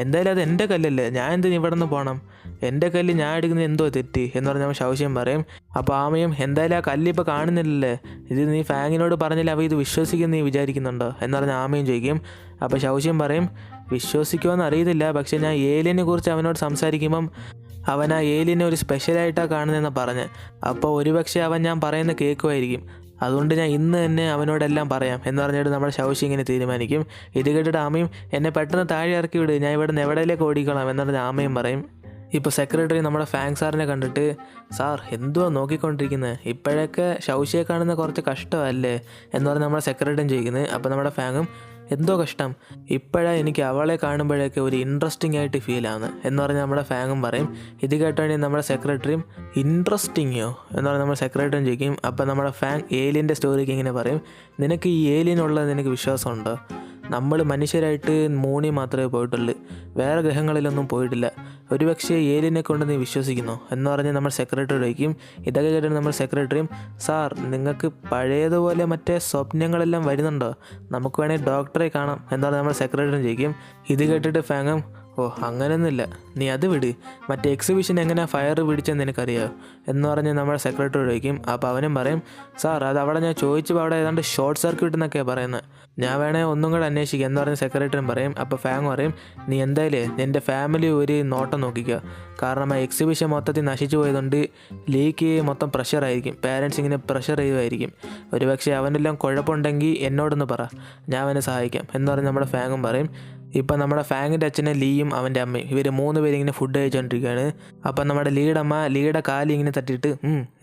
A: എന്തായാലും അത് എൻ്റെ കല്ലല്ലേ, ഞാൻ എന്തിന് ഇവിടെ നിന്ന് പോകണം, എൻ്റെ കല്ല് ഞാൻ എടുക്കുന്നത് എന്തോ തെറ്റ് എന്ന് പറഞ്ഞ് നമ്മൾ ശൗശ്യം പറയും. അപ്പോൾ ആമയും എന്തായാലും ആ കല്ല് ഇപ്പോൾ കാണുന്നില്ലല്ലേ, ഇത് നീ ഫാങ്ങിനോട് പറഞ്ഞില്ല അവ ഇത് വിശ്വസിക്കും നീ വിചാരിക്കുന്നുണ്ടോ എന്ന് പറഞ്ഞ് ആമയും ചോദിക്കും. അപ്പോൾ ശൗശ്യം പറയും വിശ്വസിക്കുമെന്ന് അറിയത്തില്ല, പക്ഷേ ഞാൻ ഏലിയനെ കുറിച്ച് അവനോട് സംസാരിക്കുമ്പം അവൻ ആ ഏലിയനെ ഒരു സ്പെഷ്യലായിട്ടാണ് കാണുന്നതെന്ന് പറഞ്ഞ്, അപ്പോൾ ഒരുപക്ഷെ അവൻ ഞാൻ പറയുന്നത് കേൾക്കുമായിരിക്കും, അതുകൊണ്ട് ഞാൻ ഇന്ന് തന്നെ അവനോടെല്ലാം പറയാം എന്ന് പറഞ്ഞിട്ട് നമ്മുടെ ശൗശി ഇങ്ങനെ തീരുമാനിക്കും. ഇത് കേട്ടിട്ട് ആമയും എന്നെ പെട്ടെന്ന് താഴെ ഇറക്കി വിട്, ഞാൻ ഇവിടെ നിന്ന് എവിടെയിലേക്ക് ഓടിക്കണം എന്ന് പറഞ്ഞ് ആമയും പറയും. ഇപ്പോൾ സെക്രട്ടറി നമ്മുടെ ഫാങ് സാറിനെ കണ്ടിട്ട് സാർ എന്തുവാ നോക്കിക്കൊണ്ടിരിക്കുന്നത്, ഇപ്പോഴൊക്കെ ശൗശിയെ കാണുന്ന കുറച്ച് കഷ്ടമല്ലേ എന്ന് പറഞ്ഞ് നമ്മുടെ സെക്രട്ടറിയും ചോദിക്കുന്നത്. അപ്പോൾ നമ്മുടെ ഫാങ്ങും എന്തോ കഷ്ടം, ഇപ്പോഴാണ് എനിക്ക് അവളെ കാണുമ്പോഴൊക്കെ ഒരു ഇൻട്രസ്റ്റിംഗ് ആയിട്ട് ഫീൽ ആവുന്നത് എന്ന് പറഞ്ഞ് നമ്മുടെ ഫാങ്ങും പറയും. ഇത് കേട്ടാണെങ്കിൽ നമ്മുടെ സെക്രട്ടറിയും ഇൻട്രസ്റ്റിങ്ങോ എന്ന് പറഞ്ഞ് നമ്മുടെ സെക്രട്ടറിയും ചോദിക്കും. അപ്പോൾ നമ്മുടെ ഫാങ് ഏലിയൻ്റെ സ്റ്റോറിക്ക് ഇങ്ങനെ പറയും നിനക്ക് ഈ ഏലിയനുള്ളത് നിനക്ക് വിശ്വാസമുണ്ടോ, നമ്മൾ മനുഷ്യരായിട്ട് മൂണിൽ മാത്രമേ പോയിട്ടുള്ളൂ, വേറെ ഗ്രഹങ്ങളിലൊന്നും പോയിട്ടില്ല, ഒരുപക്ഷെ ഏലിയനെ കൊണ്ട് നീ വിശ്വസിക്കുന്നോ എന്ന് പറഞ്ഞ് നമ്മൾ സെക്രട്ടറി ചോദിക്കും. ഇതൊക്കെ കേട്ടിട്ട് നമ്മൾ സെക്രട്ടറിയും സാർ നിങ്ങൾക്ക് പഴയതുപോലെ മറ്റേ സ്വപ്നങ്ങളെല്ലാം വരുന്നുണ്ടോ, നമുക്ക് വേണമെങ്കിൽ ഡോക്ടറെ കാണാം എന്ന് പറഞ്ഞ് നമ്മൾ സെക്രട്ടറിയും ചോദിക്കും. ഇത് കേട്ടിട്ട് ഫാങ്ങും ഓ അങ്ങനെയൊന്നുമില്ല, നീ അത് വിട്, മറ്റേ എക്സിബിഷൻ എങ്ങനെ ഫയർ പിടിച്ചെന്ന് എനിക്കറിയാമോ എന്ന് പറഞ്ഞ് നമ്മുടെ സെക്രട്ടറി ചോദിക്കും. അപ്പോൾ അവനും പറയും സാർ അത് അവിടെ ഞാൻ ചോദിച്ചപ്പോൾ അവിടെ ഏതാണ്ട് ഷോർട്ട് സർക്യൂട്ട് എന്നൊക്കെയാണ് പറയുന്നത്, ഞാൻ വേണേൽ ഒന്നും കൂടെ അന്വേഷിക്കുക എന്ന് പറഞ്ഞ് സെക്രട്ടറിയും പറയും. അപ്പോൾ ഫാങ് പറയും നീ എന്തായാലും നിൻ്റെ ഫാമിലി ഒരു നോട്ടം നോക്കിക്കുക, കാരണം ആ എക്സിബിഷൻ മൊത്തത്തിൽ നശിച്ചു പോയതുകൊണ്ട് ലീക്ക് മൊത്തം പ്രഷറായിരിക്കും, പാരൻസ് ഇങ്ങനെ പ്രഷർ ചെയ്യുമായിരിക്കും, ഒരുപക്ഷെ അവനെല്ലാം കുഴപ്പമുണ്ടെങ്കിൽ എന്നോടൊന്ന് പറ, ഞാൻ അവനെ സഹായിക്കാം എന്ന് പറഞ്ഞ് നമ്മുടെ ഫാങ്ങും പറയും. ഇപ്പം നമ്മുടെ ഫാങ്ങിൻ്റെ അച്ഛനെ ലീയും അവൻ്റെ അമ്മയും ഇവർ 3 പേര് ഇങ്ങനെ ഫുഡ് കഴിച്ചുകൊണ്ടിരിക്കുകയാണ്. അപ്പം നമ്മുടെ ലീയുടെ അമ്മ ലീയുടെ കാലി ഇങ്ങനെ തട്ടിയിട്ട്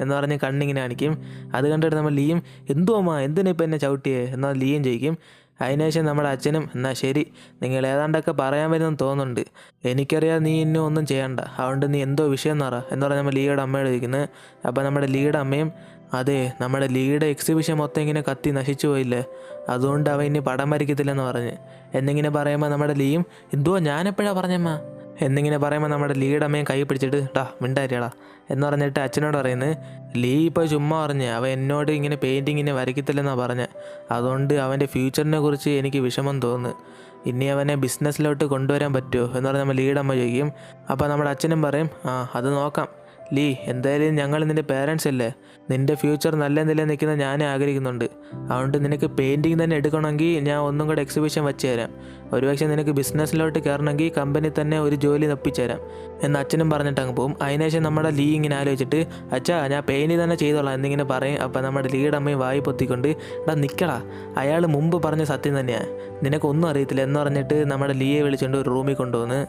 A: എന്ന് പറഞ്ഞ് കണ്ണിങ്ങനെ കാണിക്കും. അത് കണ്ടിട്ട് നമ്മൾ ലീയും എന്തോ അമ്മ എന്തിനാ ഇപ്പം എന്നെ ചവിട്ടിയേ എന്നാൽ ലീയും ചോദിക്കും. അതിനുശേഷം നമ്മുടെ അച്ഛനും എന്നാൽ ശരി നിങ്ങൾ ഏതാണ്ടൊക്കെ പറയാൻ വരുമെന്ന് തോന്നുന്നുണ്ട്, എനിക്കറിയാം നീ ഇന്നും ഒന്നും ചെയ്യണ്ട, അതുകൊണ്ട് നീ എന്തോ വിഷയം എന്ന് പറഞ്ഞ് നമ്മൾ ലീയുടെ അമ്മയോട് ചോദിക്കുന്നത്. അപ്പോൾ നമ്മുടെ ലീയുടെ അമ്മയും അതെ നമ്മുടെ ലീയുടെ എക്സിബിഷൻ മൊത്തം ഇങ്ങനെ കത്തി നശിച്ചു പോയില്ലേ, അതുകൊണ്ട് അവൻ ഇനി പടം വരയ്ക്കത്തില്ലെന്ന് പറഞ്ഞ് എന്നിങ്ങനെ പറയുമ്പോൾ നമ്മുടെ ലീയും എന്തുവാ ഞാനെപ്പോഴാണ് പറഞ്ഞമ്മ എന്നിങ്ങനെ പറയുമ്പോൾ നമ്മുടെ ലീയുടെ അമ്മയും കൈ പിടിച്ചിട്ട് മിണ്ടാരിയടാ എന്ന് പറഞ്ഞിട്ട് അച്ഛനോട് പറയുന്നത് ലീ ഇപ്പോൾ ചുമ്മാ പറഞ്ഞ് അവൻ എന്നോട് ഇങ്ങനെ പെയിൻറ്റിങ്ങിനെ വരയ്ക്കത്തില്ലെന്നാണ് പറഞ്ഞത്, അതുകൊണ്ട് അവൻ്റെ ഫ്യൂച്ചറിനെ കുറിച്ച് എനിക്ക് വിഷമം തോന്നുന്നു, ഇനി അവനെ ബിസിനസ്സിലോട്ട് കൊണ്ടുവരാൻ പറ്റുമോ എന്ന് പറഞ്ഞ് നമ്മൾ ലീയുടെ അമ്മ ചോദിക്കും. അപ്പോൾ നമ്മുടെ അച്ഛനും പറയും അത് നോക്കാം ലീ, എന്തായാലും ഞങ്ങൾ നിൻ്റെ പേരൻസ് അല്ലേ, നിൻ്റെ ഫ്യൂച്ചർ നല്ല നിലയിൽ നിൽക്കുന്ന ഞാനേ ആഗ്രഹിക്കുന്നുണ്ട്, അതുകൊണ്ട് നിനക്ക് പെയിൻറ്റിങ് തന്നെ എടുക്കണമെങ്കിൽ ഞാൻ ഒന്നും കൂടെ എക്സിബിഷൻ വെച്ച് തരാം, ഒരുപക്ഷെ നിനക്ക് ബിസിനസ്സിലോട്ട് കയറണമെങ്കിൽ കമ്പനി തന്നെ ഒരു ജോലി ഒപ്പിച്ചു തരാം എന്ന് അച്ഛനും പറഞ്ഞിട്ട് അങ്ങ് പോകും. അതിനുശേഷം നമ്മുടെ ലീ ഇങ്ങനെ ആലോചിച്ചിട്ട് അച്ഛാ ഞാൻ പെയിൻറ്റ് തന്നെ ചെയ്തോളാം എന്നിങ്ങനെ പറയും. അപ്പോൾ നമ്മുടെ ലീയുടെ അമ്മയും വായി പൊത്തിക്കൊണ്ട് നിൽക്കടാ, അയാൾ മുമ്പ് പറഞ്ഞ സത്യം തന്നെയാണ്, നിനക്കൊന്നും അറിയത്തില്ല എന്ന് പറഞ്ഞിട്ട് നമ്മുടെ ലീയെ വിളിച്ചുകൊണ്ട് ഒരു റൂമിൽ കൊണ്ടുവന്ന്.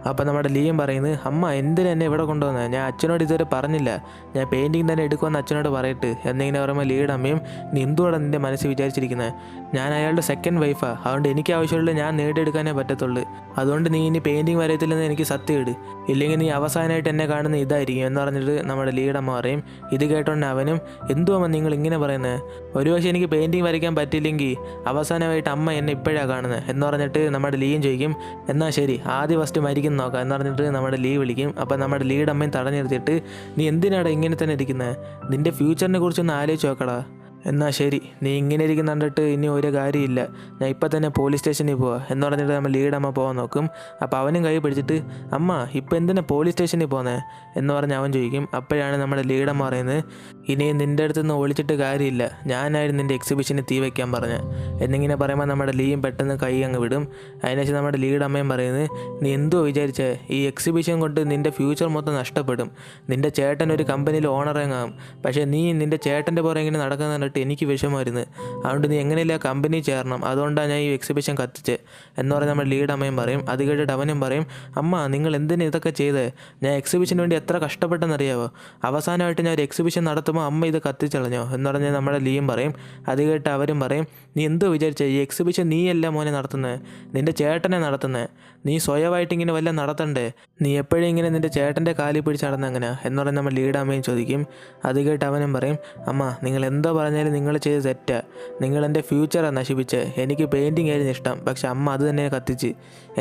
A: അപ്പോൾ നമ്മുടെ ലീയും പറയുന്നത് അമ്മ എന്തിനാ എന്നെ ഇവിടെ കൊണ്ടുവന്നത്, ഞാൻ അച്ഛനോട് ഇതുവരെ പറഞ്ഞില്ല, ഞാൻ പെയിൻറ്റിങ് തന്നെ എടുക്കുമെന്ന് അച്ഛനോട് പറയട്ട് എന്നിങ്ങനെ പറയുമ്പോൾ ലീയുടെ അമ്മയും നീ എന്തുവാണ് നിൻ്റെ മനസ്സിൽ വിചാരിച്ചിരിക്കുന്നത്, ഞാൻ അയാളുടെ സെക്കൻഡ് വൈഫാണ്, അതുകൊണ്ട് എനിക്ക് ആവശ്യമുള്ളത് ഞാൻ നേടിയെടുക്കാനേ പറ്റത്തുള്ളൂ, അതുകൊണ്ട് നീ ഇനി പെയിൻറ്റിങ് വരയത്തില്ലെന്ന് എനിക്ക് സത്യം ഇട്, ഇല്ലെങ്കിൽ നീ അവസാനമായിട്ട് എന്നെ കാണുന്ന ഇതായിരിക്കും എന്ന് പറഞ്ഞിട്ട് നമ്മുടെ ലീയുടെ അമ്മ പറയും. ഇത് കേട്ടോണ്ട് അവനും എന്തുവാ നിങ്ങൾ ഇങ്ങനെ പറയുന്നത്, ഒരുപക്ഷെ എനിക്ക് പെയിൻറ്റിങ് വരയ്ക്കാൻ പറ്റില്ലെങ്കിൽ അവസാനമായിട്ട് അമ്മ എന്നെ ഇപ്പോഴാണ് കാണുന്നത് എന്ന് പറഞ്ഞിട്ട് നമ്മുടെ ലീയും ചോദിക്കും എന്നാൽ ശരി ആദ്യം ഫസ്റ്റ് മരിക്കുന്ന നോക്കാം എന്ന് പറഞ്ഞിട്ട് നമ്മുടെ ലീ വിളിക്കും. അപ്പം നമ്മുടെ ലീയുടെ അമ്മയും തടഞ്ഞു നിർത്തിയിട്ട് നീ എന്തിനാടാ ഇങ്ങനെ തന്നെ ഇരിക്കുന്നത്, നിൻ്റെ ഫ്യൂച്ചറിനെ കുറിച്ചൊന്ന് ആലോചിച്ച് നോക്കടാ, എന്നാൽ ശരി നീ ഇങ്ങനെ ഇരിക്കുന്ന കണ്ടിട്ട് ഇനി ഒരു കാര്യമില്ല, ഞാൻ ഇപ്പം തന്നെ പോലീസ് സ്റ്റേഷനിൽ പോവാ എന്ന് പറഞ്ഞിട്ട് നമ്മൾ ലീയുടെ അമ്മ പോകാൻ നോക്കും. അപ്പോൾ അവനും കൈ പിടിച്ചിട്ട് അമ്മ ഇപ്പം എന്തിനാ പോലീസ് സ്റ്റേഷനിൽ പോകുന്നത് എന്ന് പറഞ്ഞ് അവൻ ചോദിക്കും. അപ്പോഴാണ് നമ്മുടെ ലീയുടെ അമ്മ പറയുന്നത് ഇനി നിൻ്റെ അടുത്ത് നിന്ന് ഒളിച്ചിട്ട് കാര്യമില്ല, ഞാനായിരുന്നു നിൻ്റെ എക്സിബിഷന് തീ വയ്ക്കാൻ പറഞ്ഞ് എന്നിങ്ങനെ പറയുമ്പോൾ നമ്മുടെ ലീയും പെട്ടെന്ന് കൈ അങ്ങ് വിടും. അതിനുശേഷം നമ്മുടെ ലീയുടെ അമ്മയും പറയുന്നത്, നീ എന്തോ വിചാരിച്ചേ, ഈ എക്സിബിഷൻ കൊണ്ട് നിൻ്റെ ഫ്യൂച്ചർ മൊത്തം നഷ്ടപ്പെടും. നിൻ്റെ ചേട്ടൻ ഒരു കമ്പനിയിൽ ഓണറങ്ങാം, പക്ഷേ നീ നിൻ്റെ ചേട്ടൻ്റെ പുറകെ ഇങ്ങനെ നടക്കുന്ന കണ്ടിട്ട് എനിക്ക് വിഷമമായിരുന്നു. അതുകൊണ്ട് നീ എങ്ങനെയില്ല കമ്പനി ചേരണം, അതുകൊണ്ടാണ് ഞാൻ ഈ എക്സിബിഷൻ കത്തിച്ച് എന്ന് പറഞ്ഞ് നമ്മുടെ ലീയുടെ അമ്മയും പറയും. അത് കേട്ടിട്ട് അവനും പറയും, അമ്മ നിങ്ങൾ എന്തിനാ ഇതൊക്കെ ചെയ്തേ, ഞാൻ എക്സിബിഷന് വേണ്ടി എത്ര കഷ്ടപ്പെട്ടെന്നറിയാവോ, അവസാനമായിട്ട് ഞാൻ ഒരു എക്സിബിഷൻ നടത്തുമ്പോൾ അമ്മ ഇത് കത്തിച്ചളഞ്ഞോ എന്ന് പറഞ്ഞ് നമ്മുടെ ലീയും പറയും. അത് കേട്ട് അവരും പറയും, നീ എന്തോ വിചാരിച്ചേ, ഈ എക്സിബിഷൻ നീയല്ല മോനെ നടത്തുന്നത്, നിൻ്റെ ചേട്ടനെ നടത്തുന്നത്, നീ സ്വയമായിട്ട് ഇങ്ങനെ വല്ല നടത്തണ്ടേ, നീ എപ്പോഴും ഇങ്ങനെ നിൻ്റെ ചേട്ടൻ്റെ കാലിൽ പിടിച്ച് നടന്ന എങ്ങനെയാ എന്ന് പറഞ്ഞ് നമ്മൾ ലീഡ് അമ്മയും ചോദിക്കും. അത് കേട്ട് അവനും പറയും, അമ്മ നിങ്ങൾ എന്തോ പറഞ്ഞാലും നിങ്ങൾ ചെയ്ത് തെറ്റാ, നിങ്ങൾ എൻ്റെ ഫ്യൂച്ചറാണ് നശിപ്പിച്ച്, എനിക്ക് പെയിൻറ്റിങ് ആയിരുന്നു ഇഷ്ടം, പക്ഷെ അമ്മ അത് തന്നെ കത്തിച്ച്.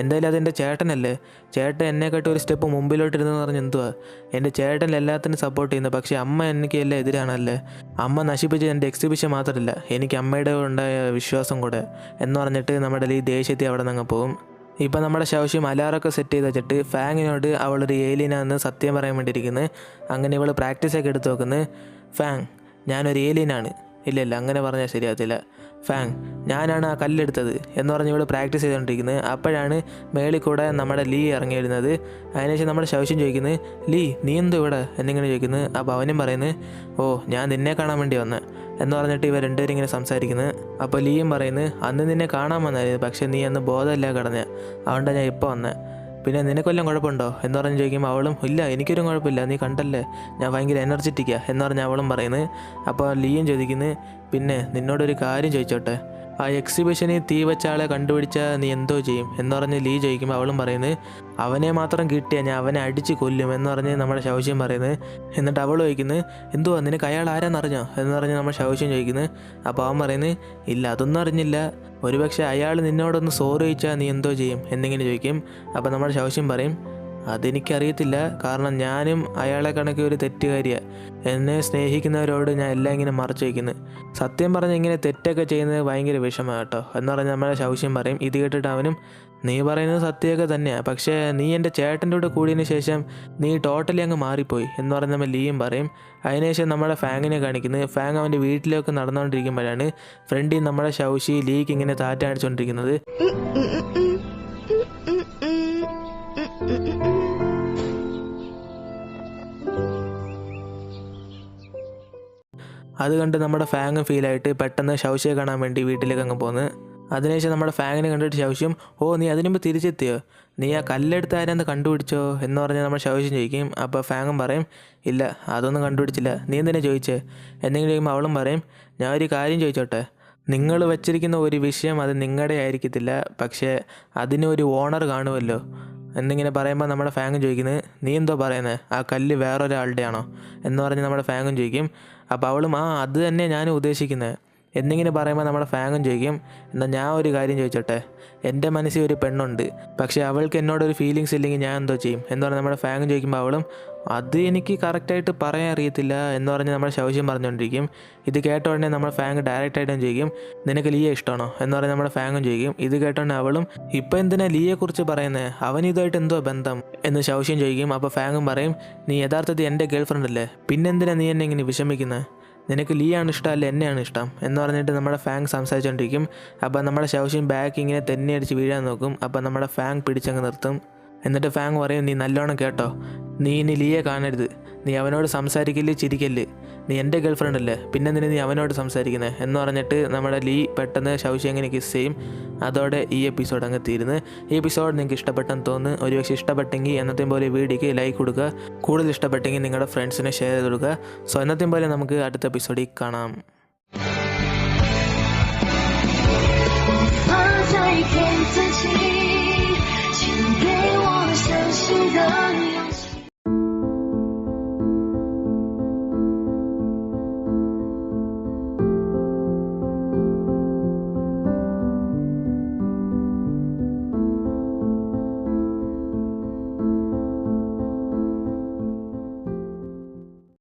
A: എന്തായാലും അതെൻ്റെ ചേട്ടനല്ലേ, ചേട്ടൻ എന്നെക്കാട്ടും ഒരു സ്റ്റെപ്പ് മുമ്പിലോട്ടിരുന്നെന്ന് പറഞ്ഞ് എന്തുവാ, എൻ്റെ ചേട്ടൻ എല്ലാത്തിനും സപ്പോർട്ട് ചെയ്യുന്നത്, പക്ഷേ അമ്മ എനിക്ക് എല്ലാം എതിരാണല്ലേ, അമ്മ നശിപ്പിച്ച് എൻ്റെ എക്സിബിഷൻ മാത്രമല്ല എനിക്ക് അമ്മയുടെ ഉണ്ടായ വിശ്വാസം കൂടെ എന്ന് പറഞ്ഞിട്ട് നമ്മുടെ ഈ ദേഷ്യത്തിൽ അവിടെ നിന്ന് പോകും. ഇപ്പം നമ്മുടെ ശൗശ്യം അലാറൊക്കെ സെറ്റ് ചെയ്ത് വെച്ചിട്ട് ഫാങ്ങിനോട് അവളൊരു ഏലിയനാണെന്ന് സത്യം പറയാൻ വേണ്ടിയിരിക്കുന്നത്. അങ്ങനെ ഇവൾ പ്രാക്ടീസൊക്കെ എടുത്ത് നോക്കുന്നത്, ഫാങ് ഞാനൊരു ഏലിയനാണ്, ഇല്ല അങ്ങനെ പറഞ്ഞാൽ ശരിയാകത്തില്ല, ഫാങ് ഞാനാണ് ആ കല്ലെടുത്തത് എന്ന് പറഞ്ഞ് ഇവിടെ പ്രാക്ടീസ് ചെയ്തുകൊണ്ടിരിക്കുന്നത്. അപ്പോഴാണ് മേളിൽ കൂടെ നമ്മുടെ ലീ ഇറങ്ങി വരുന്നത്. അതിനുശേഷം നമ്മുടെ ശൗശ്യം ചോദിക്കുന്നത്, ലീ നീ എന്തോ ഇവിടെ എന്നിങ്ങനെ ചോദിക്കുന്നത്. അപ്പോൾ അവനും പറയുന്നത്, ഓ ഞാൻ നിന്നെ കാണാൻ വേണ്ടി വന്നത് എന്ന് പറഞ്ഞിട്ട് ഇവർ രണ്ടുപേരും ഇങ്ങനെ സംസാരിക്കുന്നത്. അപ്പോൾ ലീയും പറയുന്നത്, അന്ന് നിന്നെ കാണാൻ വന്നായിരുന്നു, പക്ഷേ നീ അന്ന് ബോധമില്ല കിടന്നത്, അതുകൊണ്ടാണ് ഞാൻ ഇപ്പോൾ വന്നത്, പിന്നെ നിനക്കൊല്ലം കുഴപ്പമുണ്ടോ എന്ന് പറഞ്ഞ് ചോദിക്കുമ്പോൾ അവളും, ഇല്ല എനിക്കൊരു കുഴപ്പമില്ല, നീ കണ്ടല്ലേ ഞാൻ ഭയങ്കര എനർജറ്റിക്കാണ് എന്ന് പറഞ്ഞ് അവളും പറയുന്നത്. അപ്പോൾ ലീയും ചോദിക്കുന്നത്, പിന്നെ നിന്നോടൊരു കാര്യം ചോദിച്ചോട്ടെ, ആ എക്സിബിഷനിൽ തീ വെച്ച ആളെ കണ്ടുപിടിച്ചാൽ നീ എന്തോ ചെയ്യും എന്ന് പറഞ്ഞ് ലീ ചോദിക്കുമ്പോൾ അവളും പറയുന്നത്, അവനെ മാത്രം കിട്ടിയാൽ ഞാൻ അവനെ അടിച്ച് കൊല്ലും എന്ന് പറഞ്ഞ് നമ്മുടെ ശൗശ്യം പറയുന്നത്. എന്നിട്ട് അവൾ ചോദിക്കുന്നത്, എന്തുവാ നിനക്ക് അയാൾ ആരാന്നറിഞ്ഞോ എന്ന് പറഞ്ഞ് നമ്മൾ ശൗശ്യം ചോദിക്കുന്നത്. അപ്പോൾ അവൻ പറയുന്നത്, ഇല്ല അതൊന്നും അറിഞ്ഞില്ല, ഒരുപക്ഷെ അയാൾ നിന്നോടൊന്ന് സോറി ചോദിച്ചാൽ നീ എന്തോ ചെയ്യും എന്നിങ്ങനെ ചോദിക്കും. അപ്പോൾ നമ്മുടെ ശൗശ്യം പറയും, അതെനിക്കറിയത്തില്ല, കാരണം ഞാനും അയാളെ കണക്ക് ഒരു തെറ്റുകാരിയാണ്, എന്നെ സ്നേഹിക്കുന്നവരോട് ഞാൻ എല്ലാം ഇങ്ങനെ മറച്ചു വയ്ക്കുന്നത്, സത്യം പറഞ്ഞ് ഇങ്ങനെ തെറ്റൊക്കെ ചെയ്യുന്നത് ഭയങ്കര വിഷമമാണ് കേട്ടോ എന്ന് പറഞ്ഞ് നമ്മളെ ശൗശ്യം പറയും. ഇത് കേട്ടിട്ട് അവനും, നീ പറയുന്നത് സത്യമൊക്കെ തന്നെയാണ്, പക്ഷേ നീ എൻ്റെ ചേട്ടൻ്റെ കൂടെ കൂടിയതിന് ശേഷം നീ ടോട്ടലി അങ്ങ് മാറിപ്പോയി എന്ന് പറഞ്ഞ് നമ്മൾ ലീയും പറയും. അതിനുശേഷം നമ്മളെ ഫാങ്ങിനെ കാണിക്കുന്നത്. ഫാങ് അവൻ്റെ വീട്ടിലേക്ക് നടന്നുകൊണ്ടിരിക്കുമ്പോഴാണ് ഫ്രണ്ടിൽ നമ്മുടെ ശൗശി ലീക്ക് ഇങ്ങനെ താറ്റ അടിച്ചുകൊണ്ടിരിക്കുന്നത്. അത് കണ്ട് നമ്മുടെ ഫാങ് ഫീലായിട്ട് പെട്ടെന്ന് ശൗശ്യയെ കാണാൻ വേണ്ടി വീട്ടിലേക്ക് അങ്ങ് പോകുന്നത്. അതിനുശേഷം നമ്മുടെ ഫാങ്ങിനെ കണ്ടിട്ട് ശൗശ്യം, ഓ നീ അതിനു മുമ്പ് തിരിച്ചെത്തിയോ, നീ ആ കല്ലെടുത്ത് ആരെന്ന് കണ്ടുപിടിച്ചോ എന്ന് പറഞ്ഞ് നമ്മൾ ശൗശ്യം ചോദിക്കും. അപ്പോൾ ഫാങ്ങും പറയും, ഇല്ല അതൊന്നും കണ്ടുപിടിച്ചില്ല, നീ എന്തിനാ ചോദിച്ചേ എന്തെങ്കിലും ചോദിക്കുമ്പോൾ അവളും പറയും, ഞാൻ ഒരു കാര്യം ചോദിച്ചോട്ടെ, നിങ്ങൾ വച്ചിരിക്കുന്ന ഒരു വിഷയം അത് നിങ്ങളുടെ ആയിരിക്കത്തില്ല, പക്ഷേ അതിനൊരു ഓണർ കാണുമല്ലോ എന്നിങ്ങനെ പറയുമ്പോൾ നമ്മുടെ ഫാങ്ങും ചോദിക്കുന്നത്, നീ എന്തോ പറയുന്നത്, ആ കല്ല് വേറൊരാളുടെ ആണോ എന്ന് പറഞ്ഞ് നമ്മുടെ ഫാങ്ങും ചോദിക്കും. അപ്പോൾ അവളും, ആ അത് തന്നെ ഞാനും ഉദ്ദേശിക്കുന്നത് എന്നിങ്ങനെ പറയുമ്പോൾ നമ്മുടെ ഫാങ്ങും ചോദിക്കും, എന്നാൽ ഞാൻ ഒരു കാര്യം ചോദിച്ചോട്ടെ, എൻ്റെ മനസ്സിൽ ഒരു പെണ്ണുണ്ട്, പക്ഷേ അവൾക്ക് എന്നോടൊരു ഫീലിങ്സ് ഇല്ലെങ്കിൽ ഞാൻ എന്തോ ചെയ്യും എന്ന് പറഞ്ഞ് നമ്മുടെ ഫാങ്ങും ചോദിക്കുമ്പോൾ അവളും, അത് എനിക്ക് കറക്റ്റായിട്ട് പറയാൻ അറിയത്തില്ല എന്ന് പറഞ്ഞ് നമ്മുടെ ശൗശ്യം പറഞ്ഞുകൊണ്ടിരിക്കും. ഇത് കേട്ടോടനെ നമ്മുടെ ഫാങ് ഡയറക്റ്റായിട്ടും ചോദിക്കും, നിനക്ക് ലീയെ ഇഷ്ടമാണോ എന്ന് പറഞ്ഞ് നമ്മുടെ ഫാങ്ങും ചോദിക്കും. ഇത് കേട്ടോടനെ അവളും, ഇപ്പം എന്തിനാ ലീയെക്കുറിച്ച് പറയുന്നത്, അവൻ ഇതുമായിട്ട് എന്തോ ബന്ധം എന്ന് ശൗശ്യം ചോദിക്കും. അപ്പോൾ ഫാങ്ങും പറയും, നീ യഥാർത്ഥത്തിൽ എൻ്റെ ഗേൾ ഫ്രണ്ട് അല്ലേ, പിന്നെന്തിനാ നീ എന്നെ ഇങ്ങനെ വിഷമിക്കുന്നത്, നിനക്ക് ലീയാണ് ഇഷ്ടം അല്ല എന്നെയാണ് ഇഷ്ടം എന്ന് പറഞ്ഞിട്ട് നമ്മുടെ ഫാങ് സംസാരിച്ചുകൊണ്ടിരിക്കും. അപ്പോൾ നമ്മുടെ ശൗശ്യം ബാക്ക് ഇങ്ങനെ തെന്നി അടിച്ച് വീഴാൻ നോക്കും. അപ്പോൾ നമ്മുടെ ഫാങ് പിടിച്ചങ്ങ് നിർത്തും. എന്നിട്ട് ഫാങ് പറയും, നീ നല്ലോണം കേട്ടോ, നീ ഇനി ലീയെ കാണരുത്, നീ അവനോട് സംസാരിക്കല് ചിരിക്കല്, നീ എൻ്റെ ഗേൾ ഫ്രണ്ട് അല്ലേ, പിന്നെ നിന്നെ നീ അവനോട് സംസാരിക്കുന്നത് എന്ന് പറഞ്ഞിട്ട് നമ്മുടെ ലീ പെട്ടെന്ന് ശൗശ്യം അങ്ങനെ കിസ് ചെയ്യും. അതോടെ ഈ എപ്പിസോഡ് അങ്ങ് തീരുന്നു. ഈ എപ്പിസോഡ് നിങ്ങൾക്ക് ഇഷ്ടപ്പെട്ടെന്ന് തോന്നുന്നു. ഒരുപക്ഷെ ഇഷ്ടപ്പെട്ടെങ്കിൽ എന്നത്തെയും പോലെ വീഡിയോക്ക് ലൈക്ക് കൊടുക്കുക, കൂടുതൽ ഇഷ്ടപ്പെട്ടെങ്കിൽ നിങ്ങളുടെ ഫ്രണ്ട്സിനെ ഷെയർ ചെയ്ത് കൊടുക്കുക. സോ എന്നത്തെയും പോലെ നമുക്ക് അടുത്ത എപ്പിസോഡിൽ കാണാം.